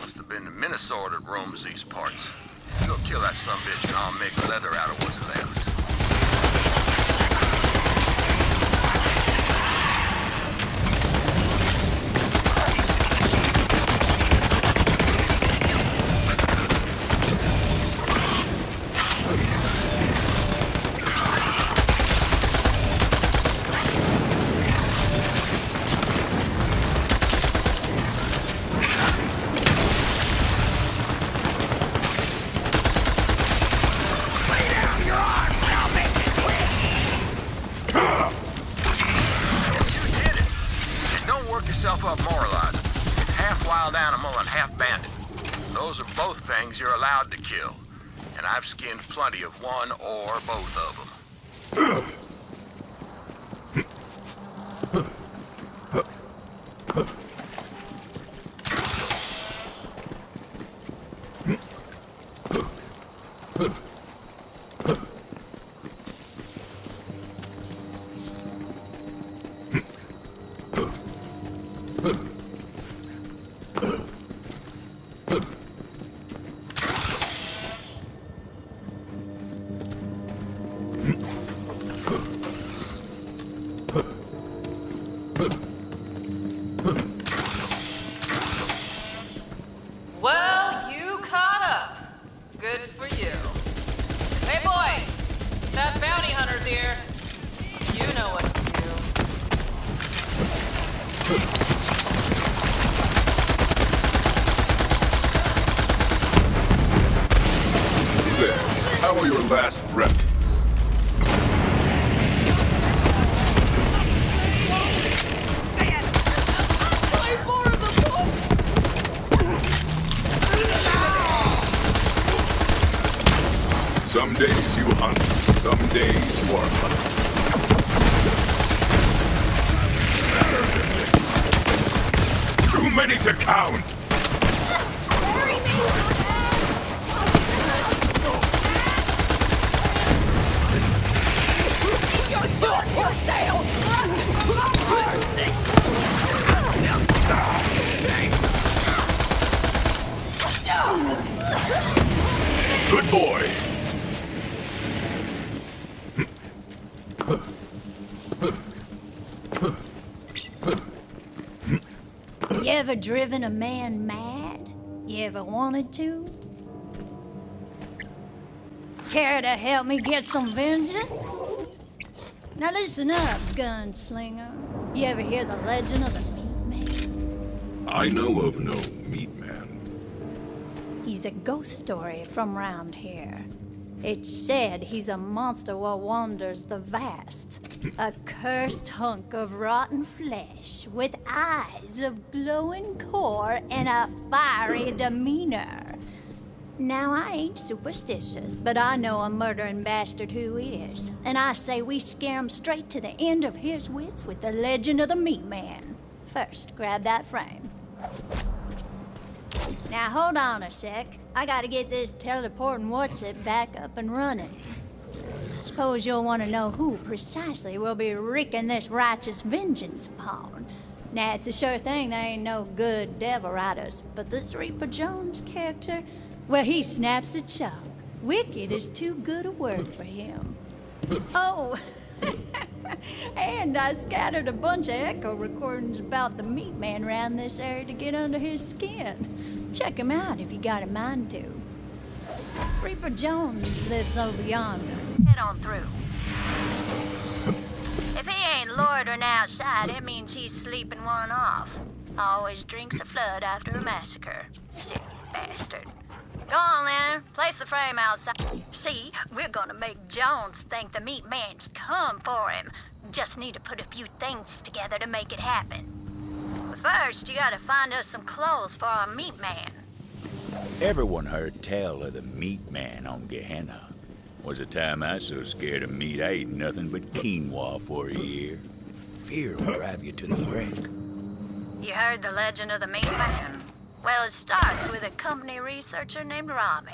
Must have been the Minnesota that roams these parts. Look, kill that sumbitch and I'll make leather out of what's left. Yourself up moralizing. It's half wild animal and half bandit. Those are both things you're allowed to kill. And I've skinned plenty of one or both of them. Well, you caught up. Good for you. Hey, boy! That bounty hunter's here. You know what to do. There. How are your last breath? Some days you hunt, some days you are hunted. Too many to count! Good boy! You ever driven a man mad? You ever wanted to? Care to help me get some vengeance? Now listen up, gunslinger. You ever hear the legend of the Meat Man? I know of no meat man. He's a ghost story from round here. It's said he's a monster what wanders the vast. A cursed hunk of rotten flesh with eyes of glowing core and a fiery demeanor. Now, I ain't superstitious, but I know a murdering bastard who is. And I say we scare him straight to the end of his wits with the legend of the Meat Man. First, grab that frame. Now, hold on a sec. I gotta get this teleporting what's-it back up and running. Suppose you'll want to know who precisely will be wreaking this righteous vengeance upon. Now, it's a sure thing there ain't no good devil riders, but this Reaper Jones character, well, he snaps the chalk. Wicked is too good a word for him. Oh, and I scattered a bunch of echo recordings about the Meat Man around this area to get under his skin. Check him out if you got a mind to. Reaper Jones lives over yonder. Head on through. If he ain't loitering outside, it means he's sleeping one off. Always drinks a flood after a massacre. Sick bastard. Go on then, place the frame outside. See, we're gonna make Jones think the Meat Man's come for him. Just need to put a few things together to make it happen. But first, you gotta find us some clothes for our Meat Man. Everyone heard tell of the Meat Man on Gehenna. Was a time I was so scared of meat I ate nothing but quinoa for a year. Fear will drive you to the brink. You heard the legend of the Meat Man? Well, it starts with a company researcher named Rami.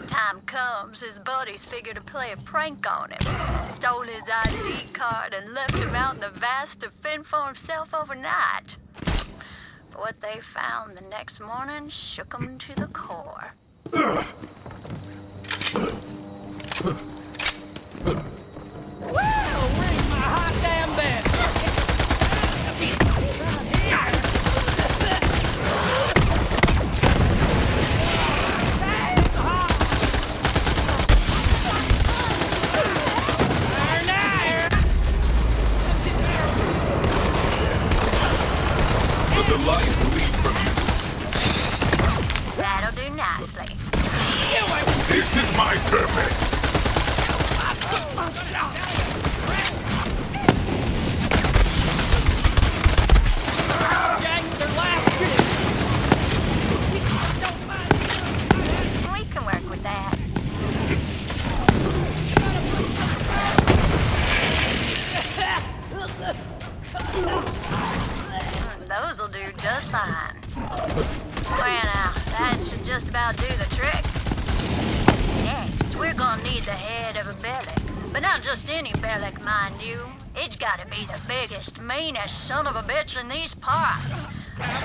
Time comes, his buddies figure to play a prank on him. Stole his ID card and left him out in the vast to fend for himself overnight. But what they found the next morning shook him to the core. Where's my hot damn bed? The light will lead from That'll do nicely. you. This is my purpose. We can work with that. Those'll do just fine. Well now, that should just about do the trick. Next, we're gonna need the head of a Bellic. But not just any Bellic, mind you. It's gotta be the biggest, meanest son of a bitch in these parts.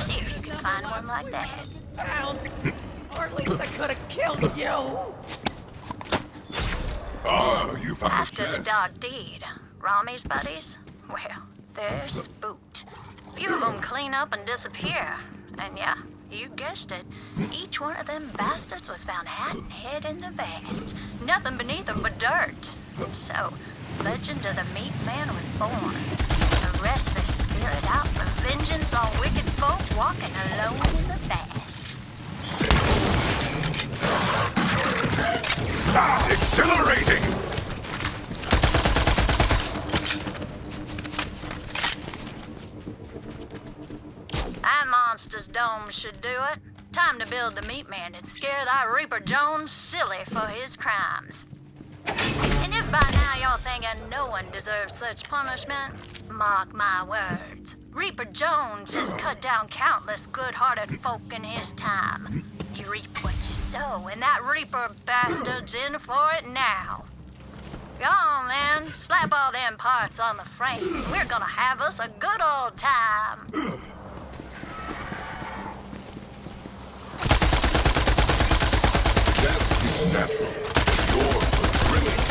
See if you can find one like that. Or at least I could have killed you. Ah, you found After a the chest. dark deed, Rami's buddies, well, they're spooked. Few of them clean up and disappear. And yeah, you guessed it. Each one of them bastards was found hat and head in the vast. Nothing beneath them but dirt. And so, legend of the meat man was born. A restless spirit out for vengeance on wicked folk walking alone in the vast. Ah, exhilarating! That monster's dome should do it. Time to build the meat man and scare that Reaper Jones silly for his crimes. And if by now y'all thinking no one deserves such punishment, mark my words. Reaper Jones has cut down countless good-hearted folk in his time. You reap what you sow, and that Reaper bastard's in for it now. Go on then, slap all them parts on the frame. We're gonna have us a good old time. Death is natural. Yours was thrilling.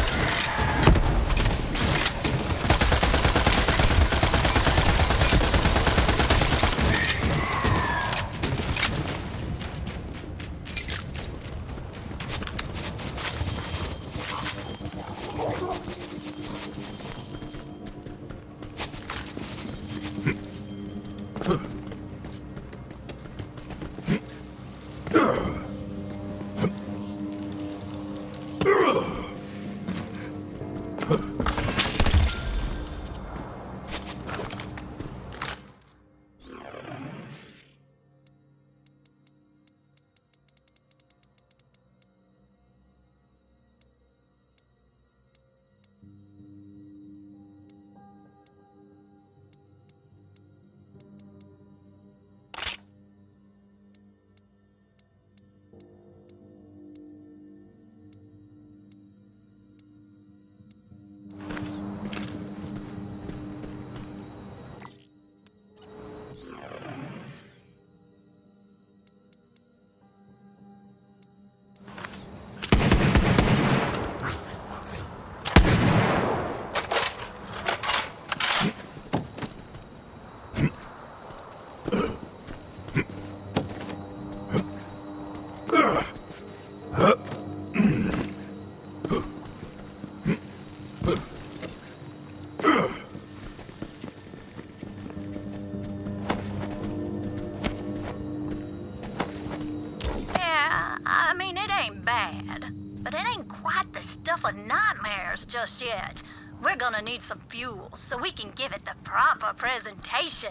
Just yet. We're gonna need some fuel so we can give it the proper presentation.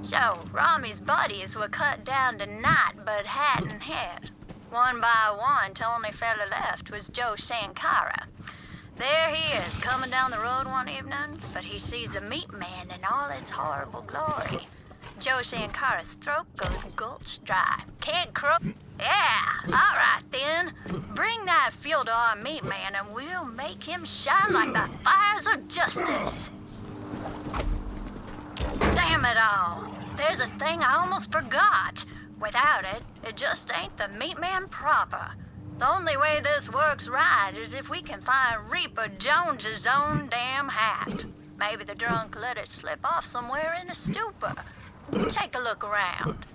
So, Rami's buddies were cut down to naught but hat and head. one by one till only fella left was Joe Sankara. There he is, coming down the road one evening, but he sees the meat man in all its horrible glory. Joe Sankara's throat goes gulch dry. Can't croak. Yeah, all right then. Bring that fuel to our meat man and we'll make him shine like the fires of justice. Damn it all. There's a thing I almost forgot. Without it, it just ain't the meat man proper. The only way this works right is if we can find Reaper Jones's own damn hat. Maybe the drunk let it slip off somewhere in a stupor. Take a look around.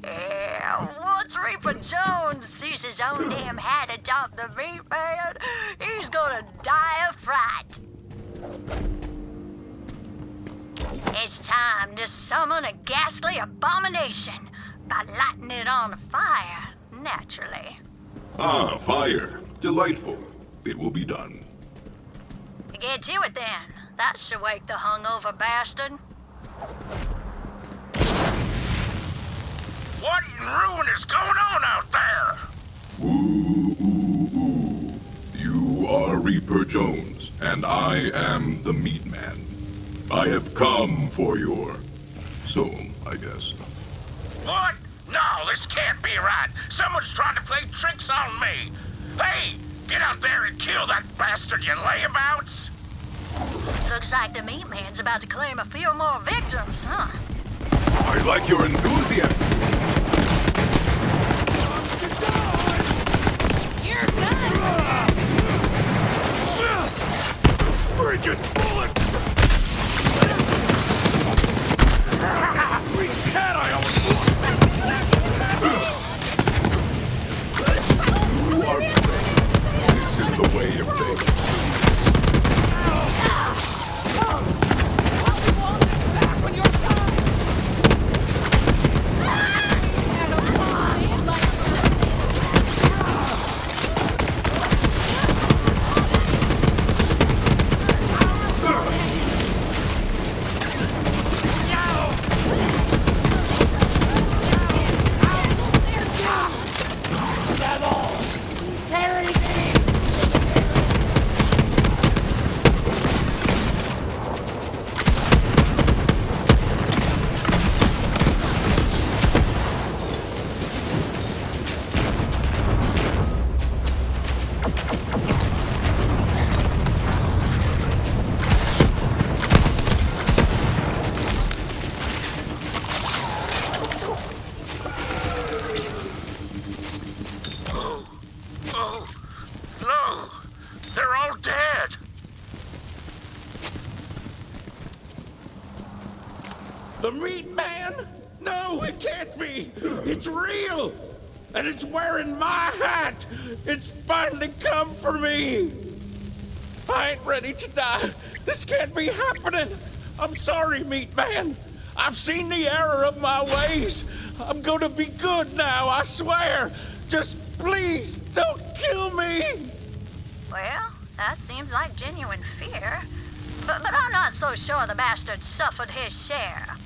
Yeah, once Reaper Jones sees his own damn hat atop the meat man, he's gonna die of fright. It's time to summon a ghastly abomination by lighting it on fire, naturally. Ah, fire. Delightful. It will be done. Get to it then. That should wake the hungover bastard. What in ruin is going on out there? Ooh, ooh, ooh. You are Reaper Jones, and I am the Meat Man. I have come for your soul, I guess. What? No, this can't be right. Someone's trying to play tricks on me. Hey, get out there and kill that bastard, you layabouts. Looks like the meat man's about to claim a few more victims, huh? I like your enthusiasm. You're done! Bridget, bullet! Sweet cat, I almost You are brave. This is the way of things. The meat man? No, it can't be. It's real. And it's wearing my hat. It's finally come for me. I ain't ready to die. This can't be happening. I'm sorry, meat man. I've seen the error of my ways. I'm gonna be good now, I swear. Just please don't kill me. Well, that seems like genuine fear. But I'm not so sure the bastard suffered his share.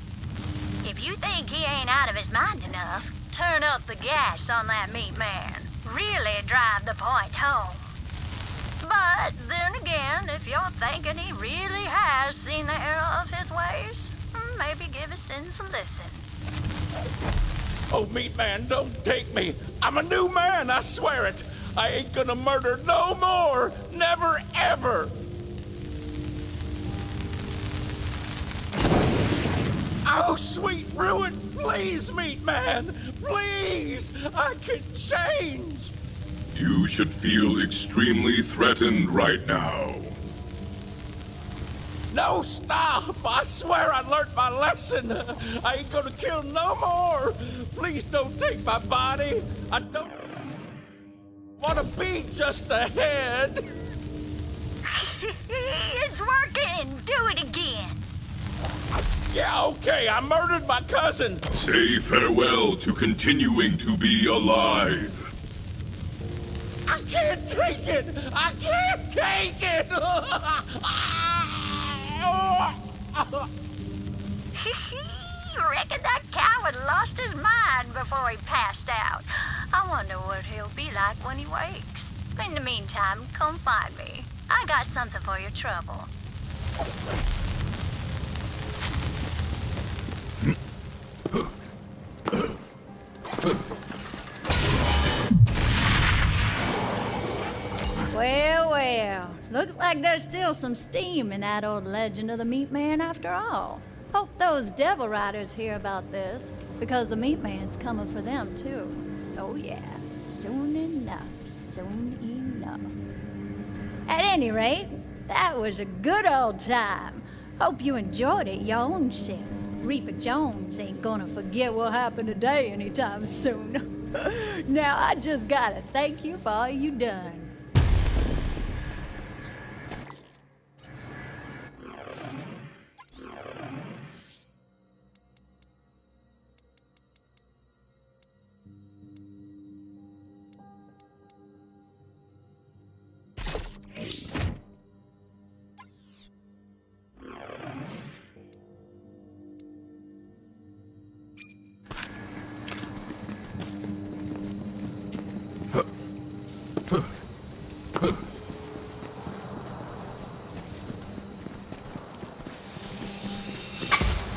If you think he ain't out of his mind enough, turn up the gas on that meat man. Really drive the point home. But then again, if you're thinking he really has seen the error of his ways, maybe give his sins a listen. Oh, meat man, don't take me. I'm a new man, I swear it. I ain't gonna murder no more. Never, ever. Oh, sweet ruin, please, meat man. Please, I can change. You should feel extremely threatened right now. No, stop! I swear I learned my lesson. I ain't gonna kill no more. Please don't take my body. I don't want to be just a head. It's working. Do it again. Yeah, okay, I murdered my cousin. Say farewell to continuing to be alive. I can't take it! I can't take it! Reckon that coward lost his mind before he passed out. I wonder what he'll be like when he wakes. In the meantime, come find me. I got something for your trouble. Well, well. Looks like there's still some steam in that old legend of the Meat Man after all. Hope those devil riders hear about this, because the Meat Man's coming for them, too. Oh, yeah. Soon enough. Soon enough. At any rate, that was a good old time. Hope you enjoyed it your own self. Reaper Jones ain't gonna forget what happened today anytime soon. Now, I just gotta thank you for all you done.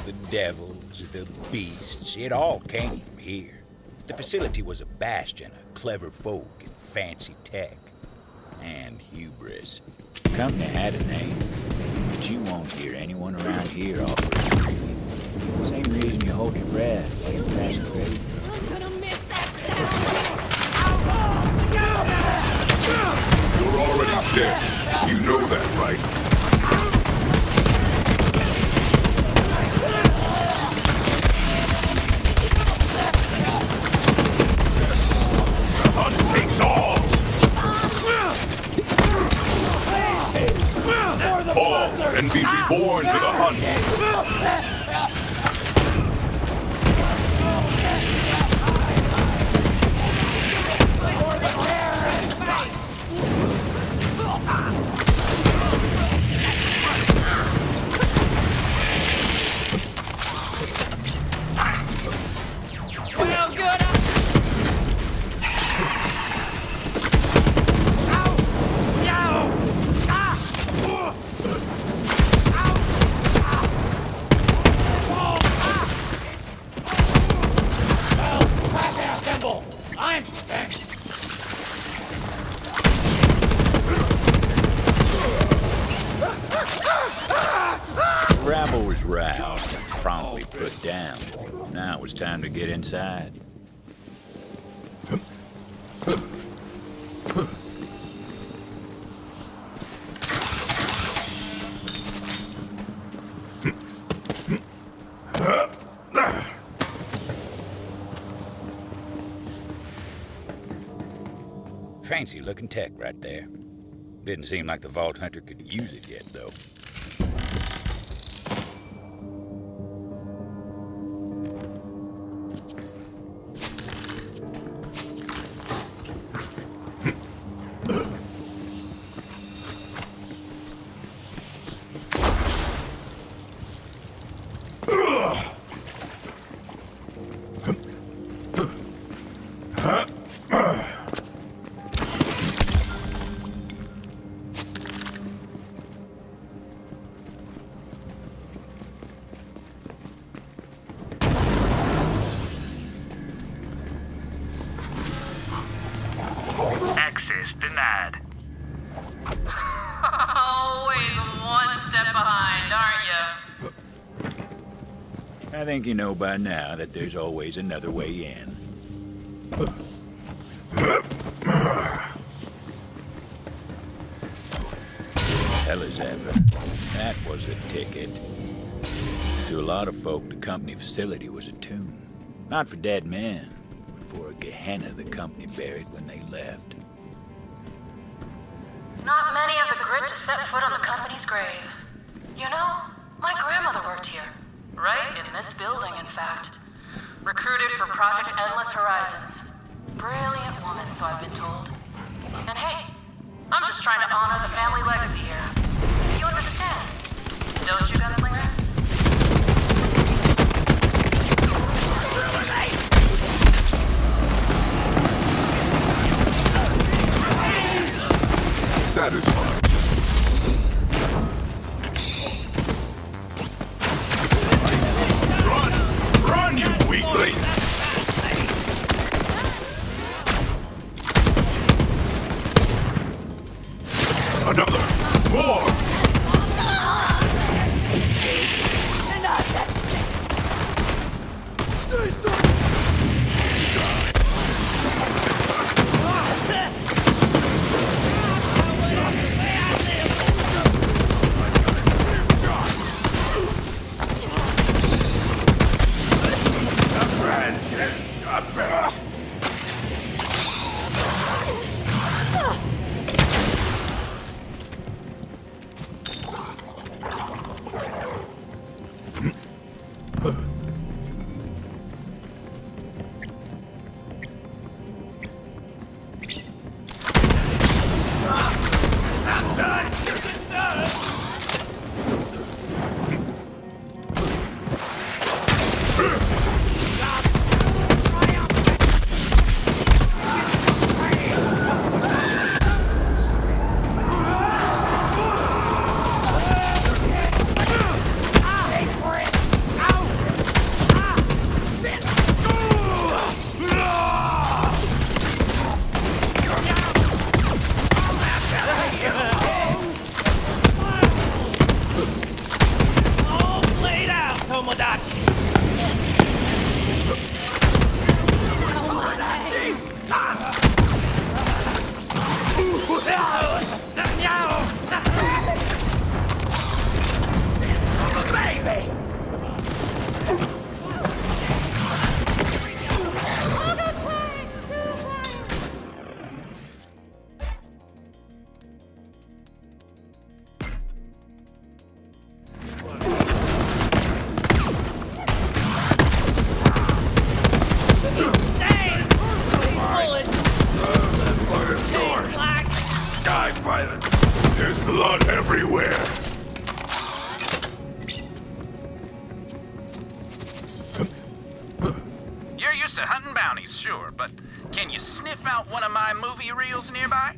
The devils, the beasts, it all came from here. The facility was a bastion of clever folk and fancy tech. And hubris. The company had a name, but you won't hear anyone around here offer it. Same reason you hold your breath while you're passing through. I'm gonna miss that sound. You're already dead. You know that, right? Fall and be reborn to the hunt. Rabble was roused and promptly put down. Now it was time to get inside. Fancy looking tech right there. Didn't seem like the Vault Hunter could use it yet, though. Access denied. Always one step behind, aren't you? I think you know by now that there's always another way in. Hell as ever. That was a ticket. To a lot of folk, the company facility was a tomb. Not for dead men, but for a Gehenna the company buried when they left. Not many have the grit to set foot on the company's grave. You know, my grandmother worked here. Right in this building, in fact. Recruited for Project Endless Horizons. Brilliant woman, so I've been told. And hey, I'm just trying to honor the family legacy here. You understand? Don't you, gunslinger? Satisfied. Run, you weakling! Another! More! There's blood everywhere. You're used to hunting bounties, sure, but can you sniff out one of my movie reels nearby?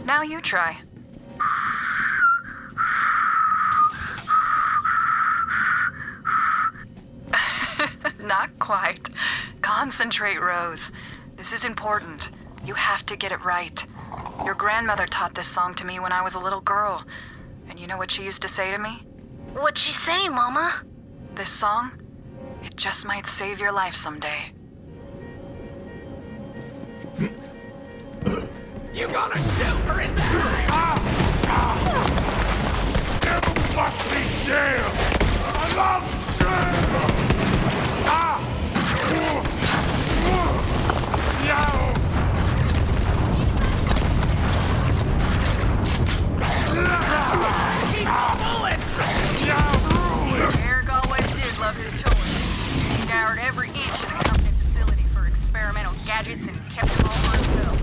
Now you try. Not quite. Concentrate, Rose. This is important. You have to get it right. Your grandmother taught this song to me when I was a little girl. And you know what she used to say to me? What'd she say, Mama? This song, it just might save your life someday. You gonna shoot, or is that Never fuck me jail! I love jail! Eric always did love his toys. He scoured every inch of the company facility for experimental gadgets and kept them all for himself.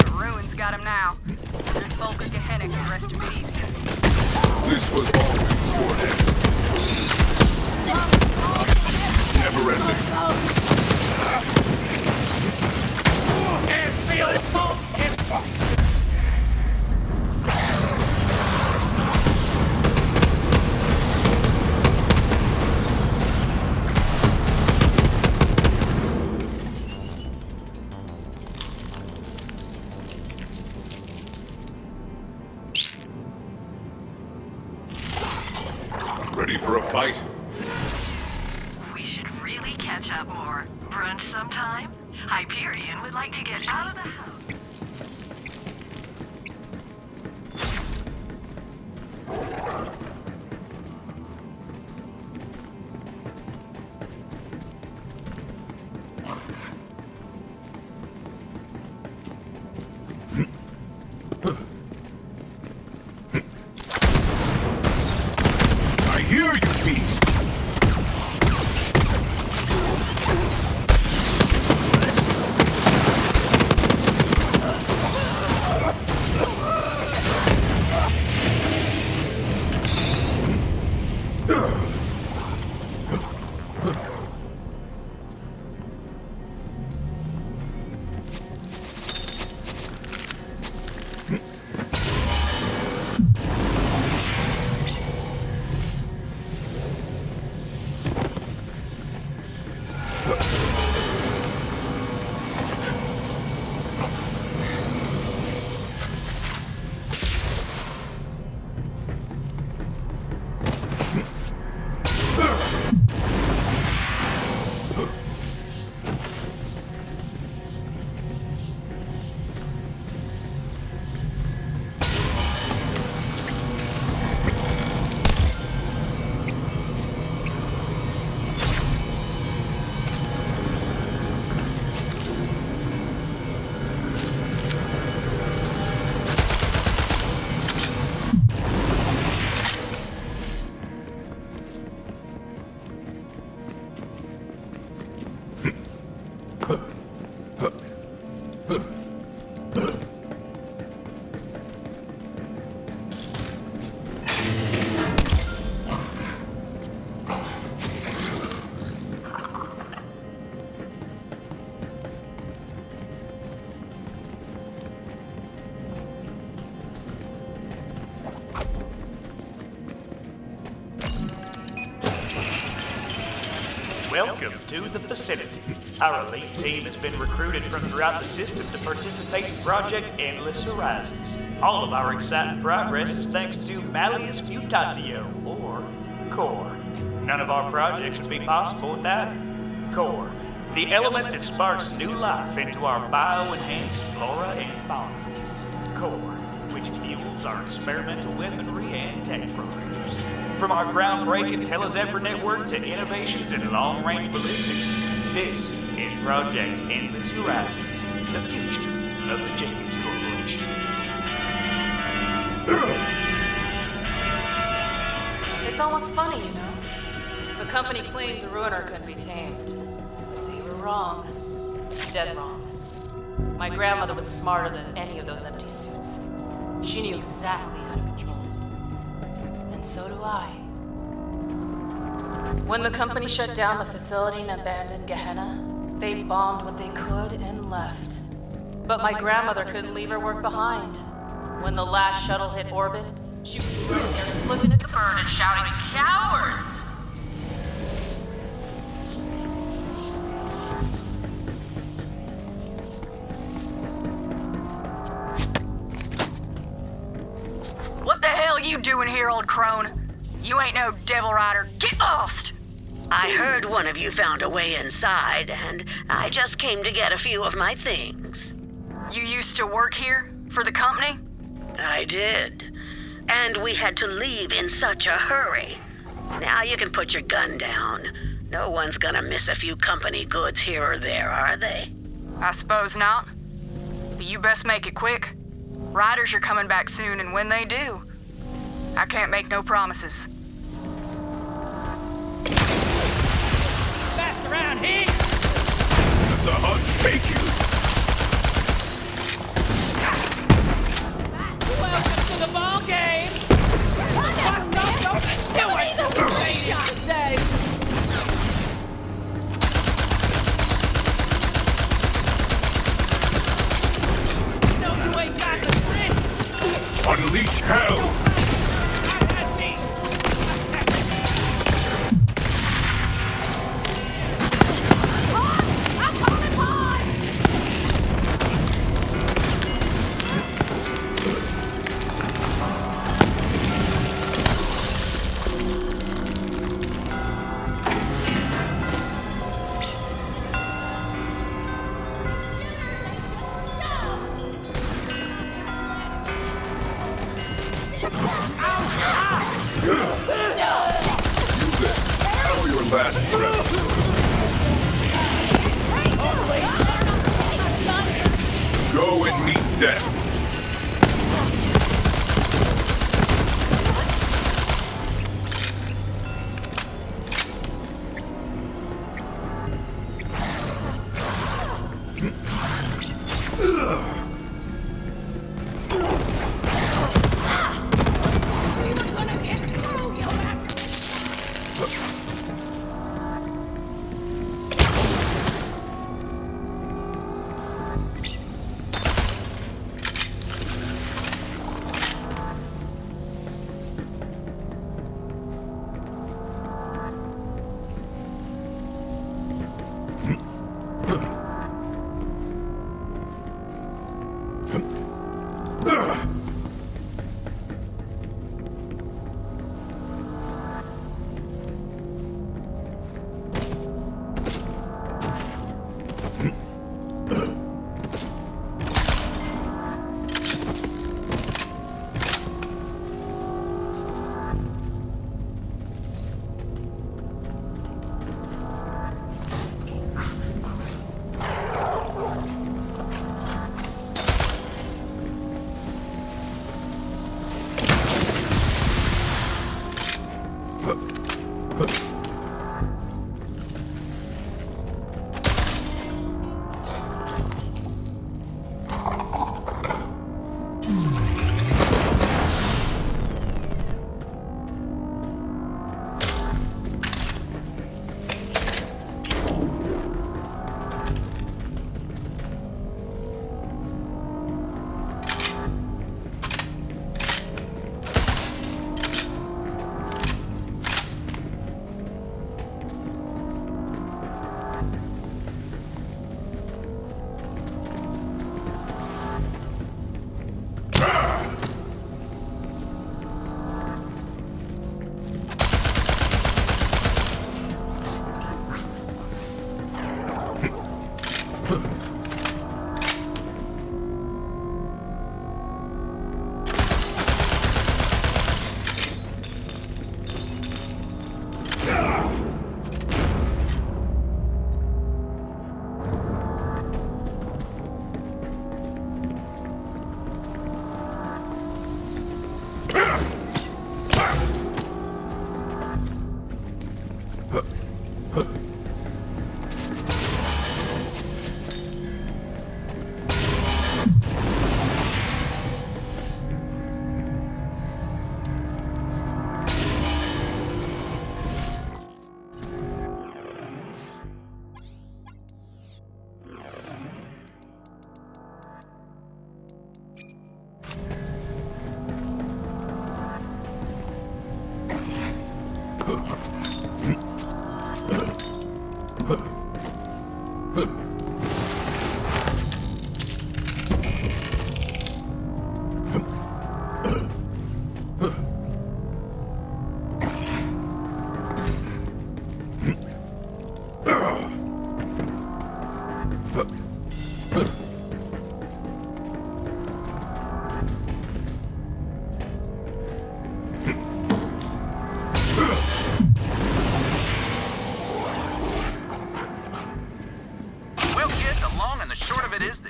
The ruins got him now. And Volker Gehenna can rest in peace. This was always Borderlands. Never ending. Can't feel the smoke. Ready for a fight? We should really catch up more. Brunch sometime? Hyperion would like to get out of the house. I hear you, beast! Welcome to the facility. Our elite team has been recruited from throughout the system to participate in Project Endless Horizons. All of our exciting progress is thanks to Malleus Mutatio, or Core. None of our projects would be possible without it. Core, the element that sparks new life into our bio-enhanced flora and fauna. Core, which fuels our experimental weaponry and tech programs. From our groundbreaking Telezephyr network to innovations in long-range ballistics, this is Project Endless Horizons, the future of the Jenkins Corporation. It's almost funny, you know. The company claimed the Ruiner couldn't be tamed. They were wrong. Dead wrong. My grandmother was smarter than any of those empty suits. She knew exactly how to control it. And so do I. When the company shut down the facility and abandoned Gehenna, they bombed what they could and left. But my grandmother couldn't leave her work behind. When the last shuttle hit orbit, she was right there flipping at the bird and shouting, "Cowards!" What the hell you doing here, old crone? You ain't no devil rider. Get lost! I heard one of you found a way inside, and I just came to get a few of my things. You used to work here? For the company? I did. And we had to leave in such a hurry. Now you can put your gun down. No one's gonna miss a few company goods here or there, are they? I suppose not. But you best make it quick. Riders are coming back soon, and when they do, I can't make no promises. Fast around here! That's a hot fake you! Welcome to the ball game! What's not going to do it? Shot day! No, you ain't got the grit! Unleash hell! How your last breath. Go and meet death.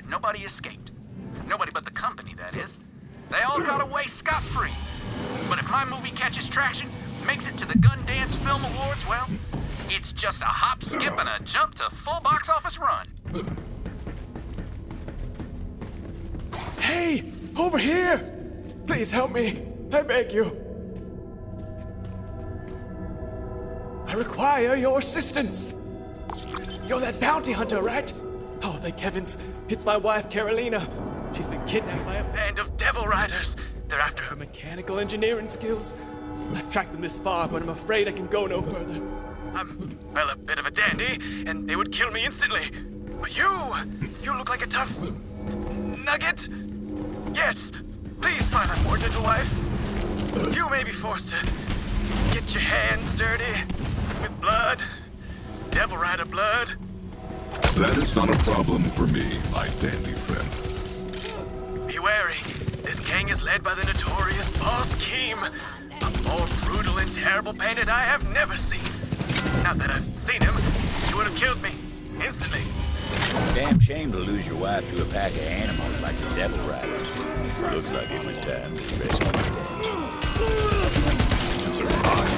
Nobody escaped. Nobody but the company, that is. They all got away scot-free. But if my movie catches traction, makes it to the Gun Dance Film Awards, well, it's just a hop, skip, and a jump to full box office run. Hey! Over here! Please help me. I beg you. I require your assistance. You're that bounty hunter, right? Oh, thank heavens. It's my wife, Carolina. She's been kidnapped by a band of devil riders. They're after her mechanical engineering skills. I've tracked them this far, but I'm afraid I can go no further. I'm, well, a bit of a dandy, and they would kill me instantly. But you look like a tough nugget. Yes, please find my poor little wife. You may be forced to get your hands dirty with blood, devil rider blood. That is not a problem for me, my dandy friend. Be wary. This gang is led by the notorious Boss Keem, a More brutal and terrible painted I have never seen. Not that I've seen him. He would have killed me. Instantly. Damn shame to lose your wife to a pack of animals like the Devil Riders. Looks like it was time to rescue To survive.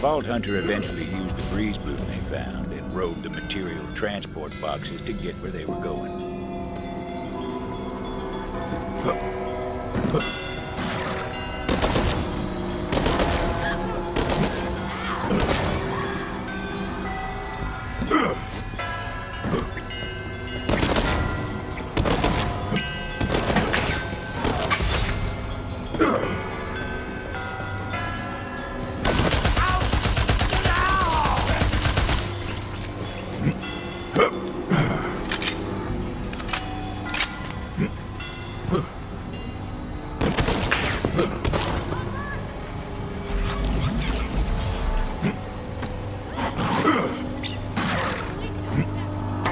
Vault Hunter eventually used the breeze bloom they found and rode the material transport boxes to get where they were going.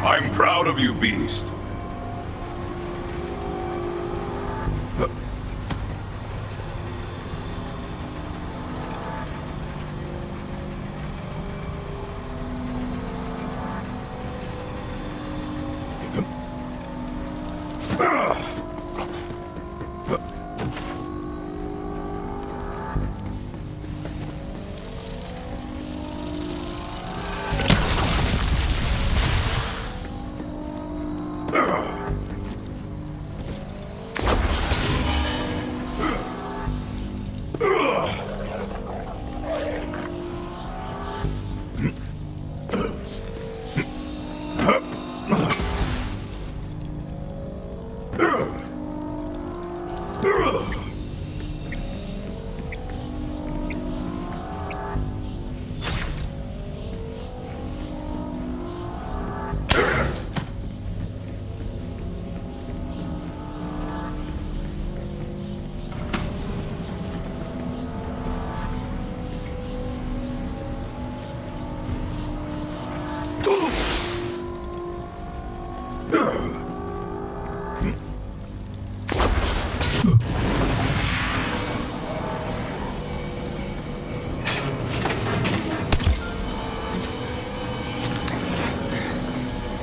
I'm proud of you, Beast.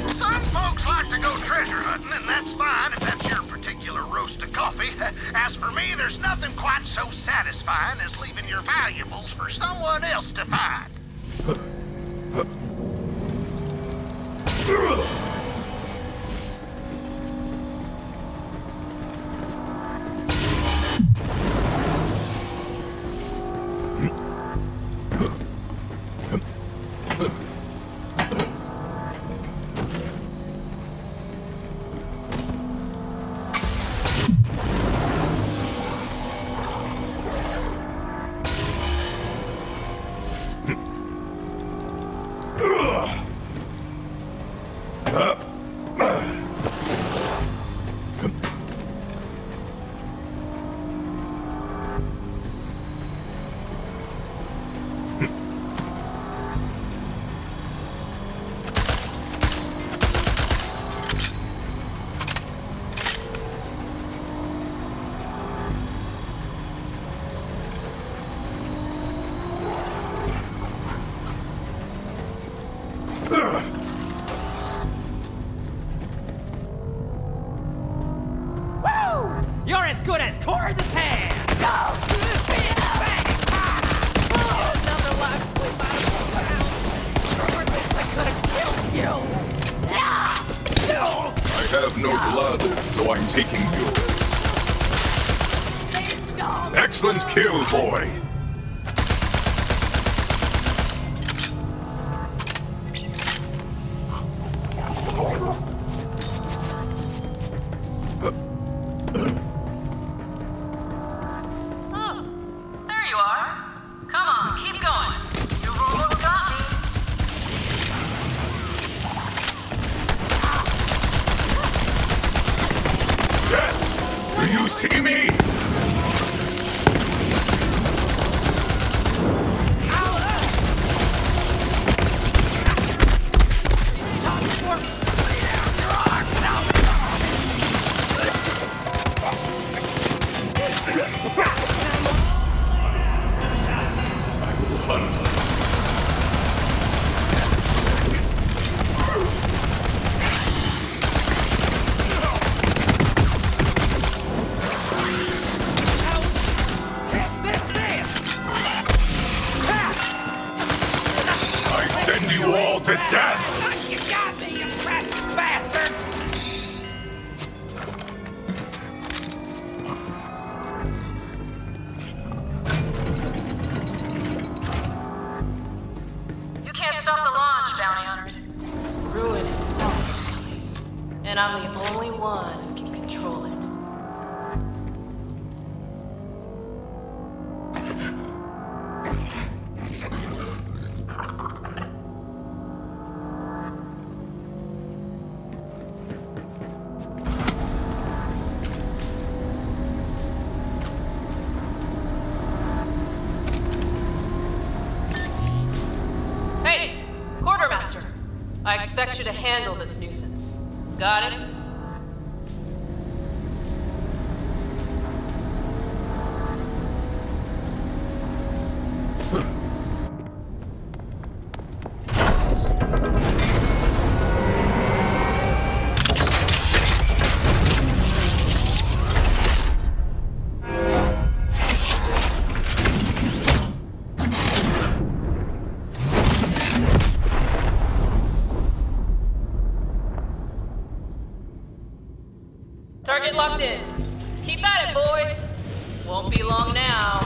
Some folks like to go treasure hunting, and that's fine if that's your particular roast of coffee. As for me, there's nothing quite so satisfying as leaving your valuables for someone else to find. You're as good as core the pan! I have no blood, so I'm taking yours. Excellent kill, boy. Oh, there you are. Come on, keep going. You've almost got me. Death! Do you see me? to death! You got me, you fat bastard! You can't stop the launch, bounty hunter. Ruin is soft. And I'm the only one who can control it. Hey, Quartermaster. I expect you to handle this nuisance. Got it? Target locked in. Keep at it, boys. Won't be long now.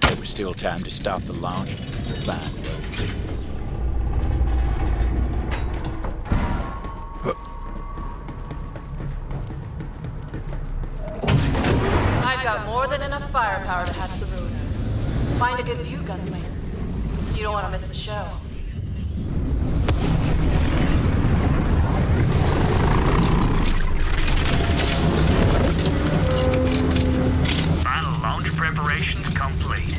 There was still time to stop the launch. Fine, Rose. I've got more than enough firepower to hatch the ruiner. Find a good view, gunslinger. You don't want to miss the show. Final launch preparations complete.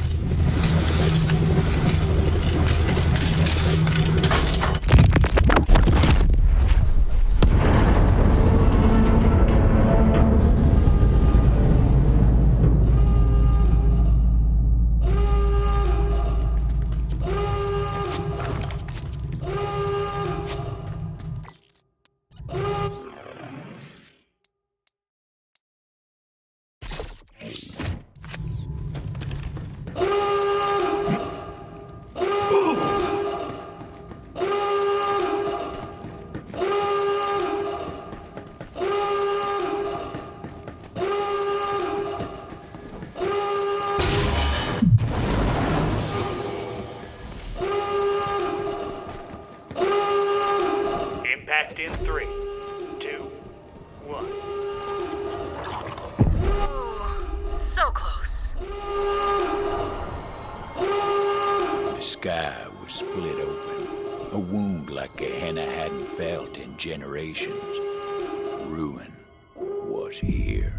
Impact in 3, 2, 1. Ooh, so close. The sky was split open. A wound like Gehenna hadn't felt in generations. Ruin was here.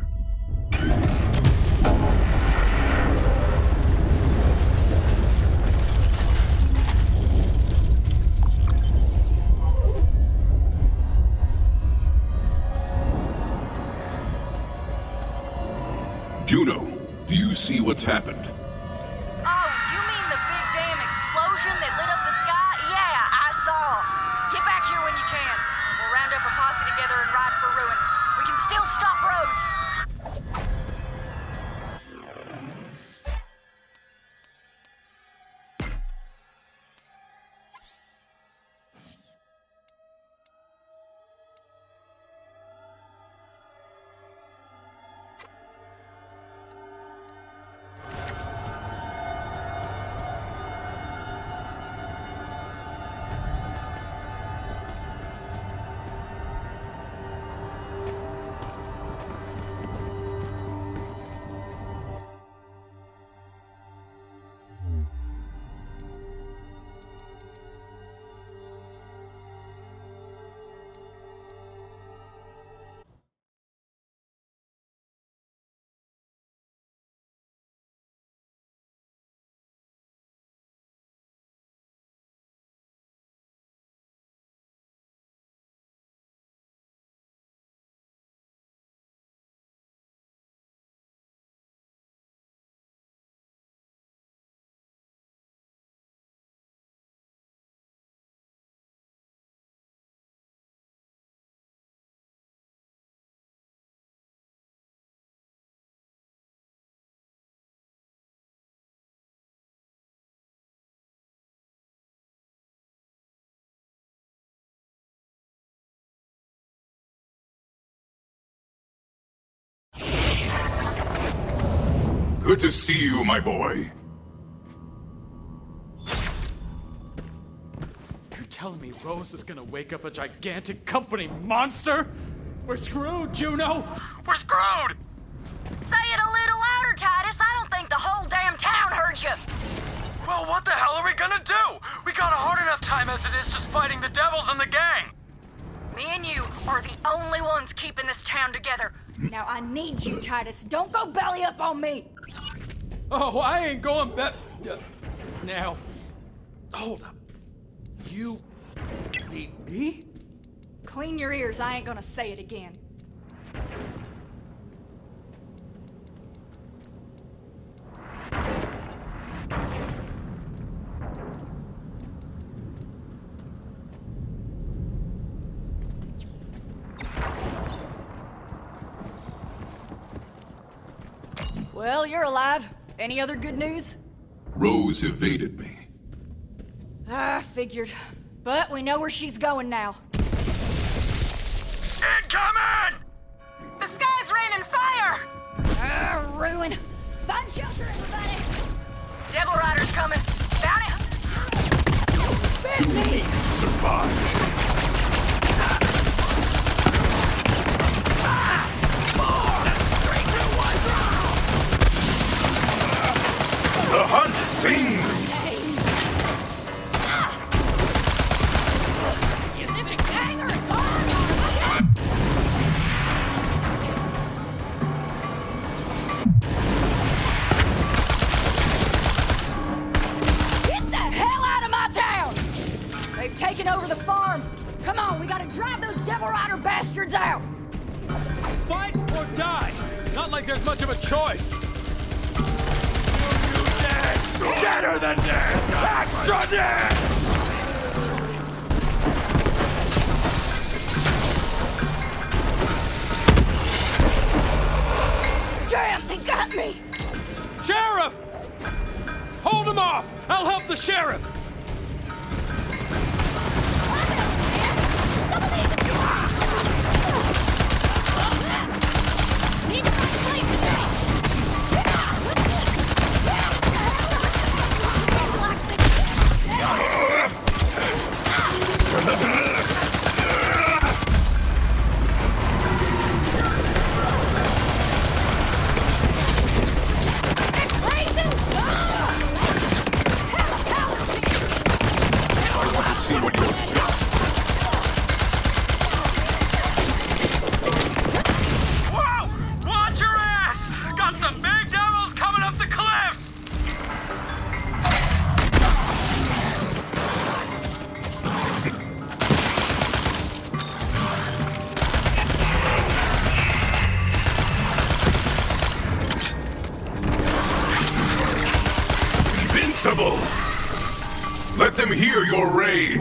see what's happened? Oh, you mean the big damn explosion that lit up the sky? Yeah, I saw. Get back here when you can. We'll round up a posse together and ride for ruin. We can still stop Rose. Good to see you, my boy. You're telling me Rose is gonna wake up a gigantic company monster? We're screwed, Juno! We're screwed! Say it a little louder, Titus. I don't think the whole damn town heard you. Well, what the hell are we gonna do? We got a hard enough time as it is just fighting the devils and the gang. Me and you are the only ones keeping this town together. Now I need you, Titus. Don't go belly up on me. Oh, I ain't going back. Now, hold up. You need me? Clean your ears. I ain't gonna say it again. Well, you're alive. Any other good news? Rose evaded me. I figured. But we know where she's going now. Incoming! The sky's raining fire! Ruin. Find shelter, everybody! Devil Rider's coming. Bounty! Survive. The hunt sings! Is this a gang or a car? Get the hell out of my town! They've taken over the farm. Come on, we gotta drive those Devil Rider bastards out! Fight or die! Not like there's much of a choice. Deader than dead! Extra dead! Damn, they got me! Sheriff! Hold him off! I'll help the sheriff! Need to find a place to go. See what you're Whoa! Watch your ass! Got some big devils coming up the cliffs! Let them hear your rage!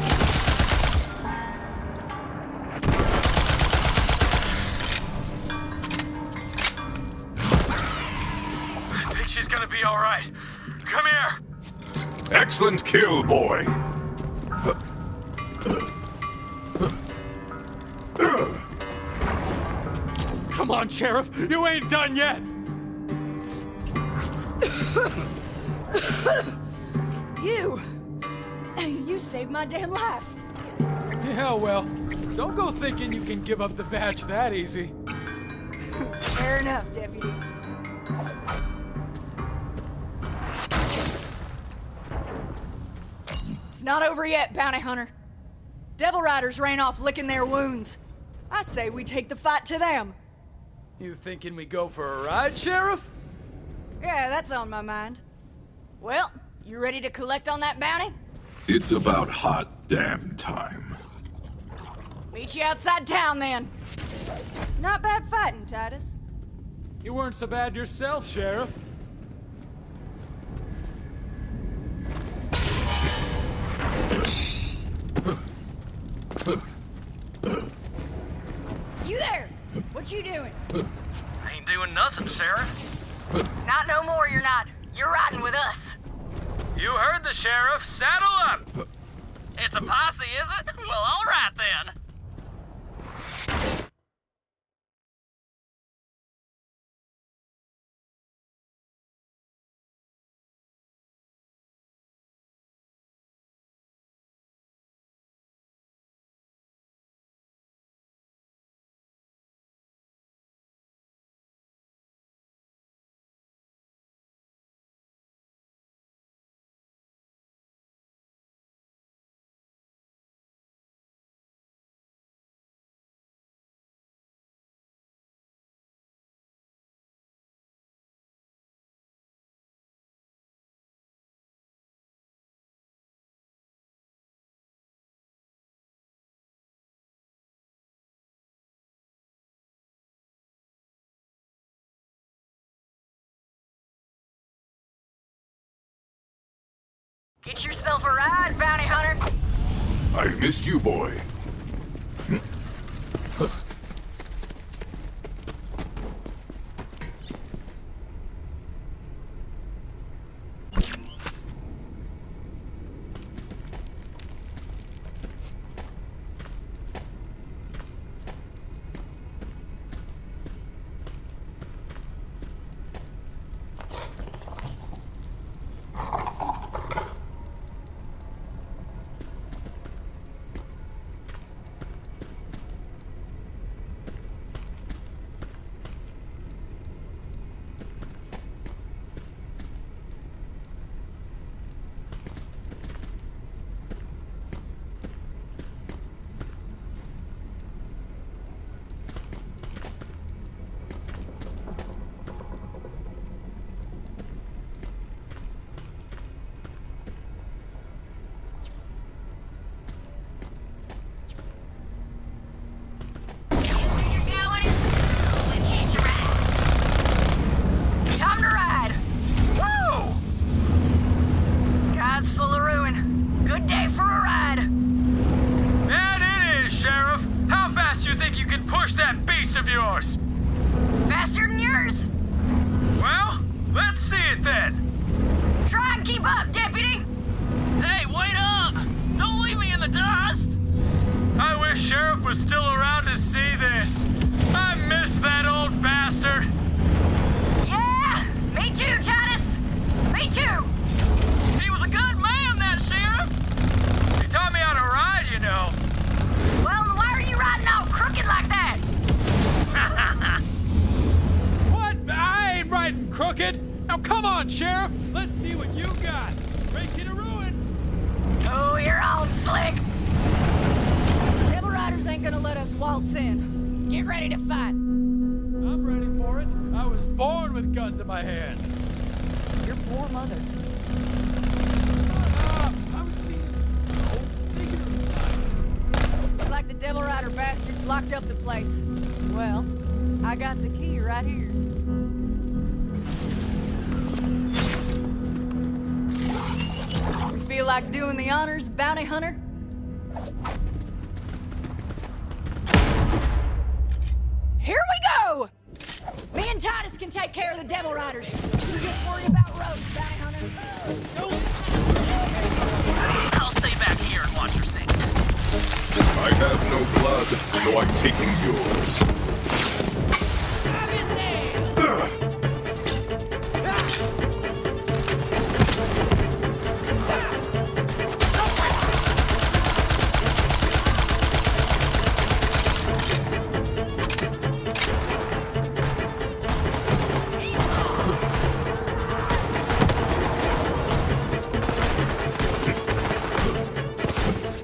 I think she's gonna be alright. Come here! Excellent kill, boy! Come on, Sheriff! You ain't done yet! You saved my damn life. Yeah, well, don't go thinking you can give up the badge that easy. Fair enough, Deputy. It's not over yet, Bounty Hunter. Devil Riders ran off licking their wounds. I say we take the fight to them. You thinking we go for a ride, Sheriff? Yeah, that's on my mind. Well, you ready to collect on that bounty? It's about hot damn time. Meet you outside town, then. Not bad fighting, Titus. You weren't so bad yourself, Sheriff. You there! What you doing? Ain't doing nothing, Sheriff. Not no more, you're not. You're riding with us. You heard the sheriff. Saddle up. It's a posse, is it? Well, all right then. Get yourself a ride, Bounty Hunter. I've missed you, boy. Faster than yours. Well, let's see it then. Try and keep up, Deputy. Hey, wait up! Don't leave me in the dust! I wish Sheriff was still around to see this. I miss that old bastard. Yeah, me too, Titus. Me too. He was a good man, that Sheriff. He taught me how to ride, you know. Well, then why are you riding all crooked like that? What? I ain't riding crooked. Now come on, Sheriff. Let's see what you got. Race you to ruin. Oh, you're all slick. Devil Riders ain't gonna let us waltz in. Get ready to fight. I'm ready for it. I was born with guns in my hands. Your poor mother. I was thinking. Looks like the Devil Rider bastards locked up the place. Well, I got the key right here. You feel like doing the honors, bounty hunter? Here we go! Me and Titus can take care of the Devil Riders. You just worry about Rose, bounty hunter. I'll stay back here and watch her stay. I have no blood, so I'm taking yours.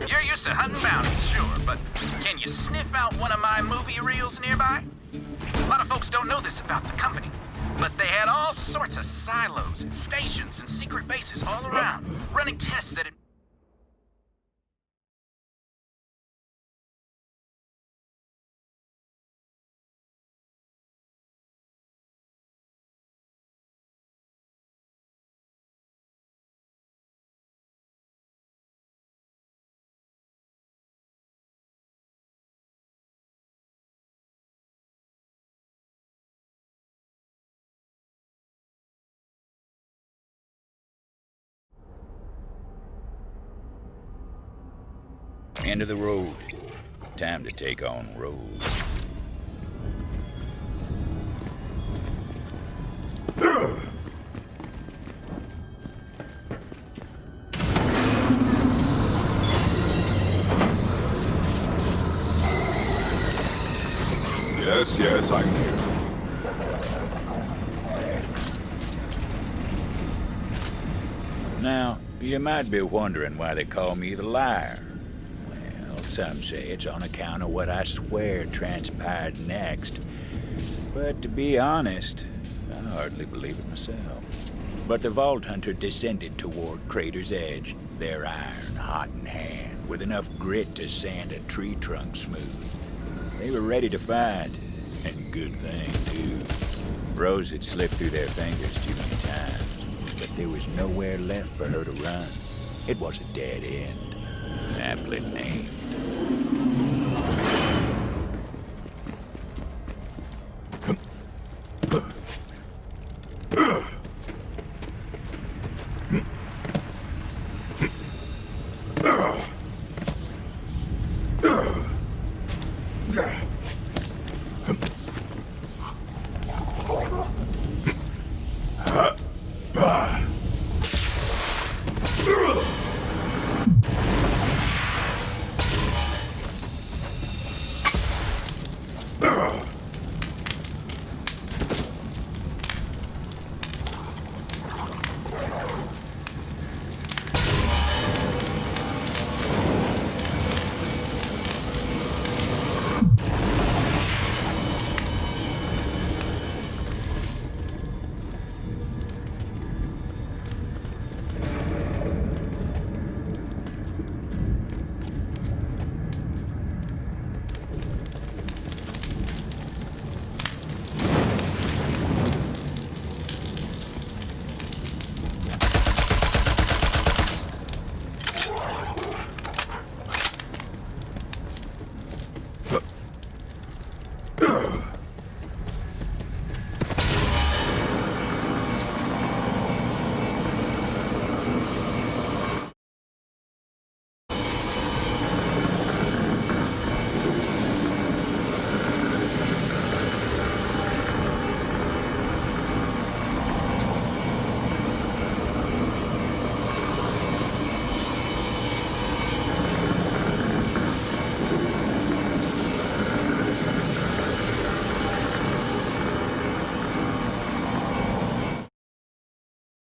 You're used to hunting bounties, sure, but can you sniff out one of my movie reels nearby? A lot of folks don't know this about the company, but they had all sorts of silos, stations, and secret bases all around, running tests that... End of the road. Time to take on Rose. Yes, I'm here. Now, you might be wondering why they call me the liar. Well, some say it's on account of what I swear transpired next. But to be honest, I hardly believe it myself. But the Vault Hunter descended toward Crater's Edge, their iron hot in hand, with enough grit to sand a tree trunk smooth. They were ready to fight, and good thing, too. Rose had slipped through their fingers too many times, but there was nowhere left for her to run. It was a dead end, aptly named.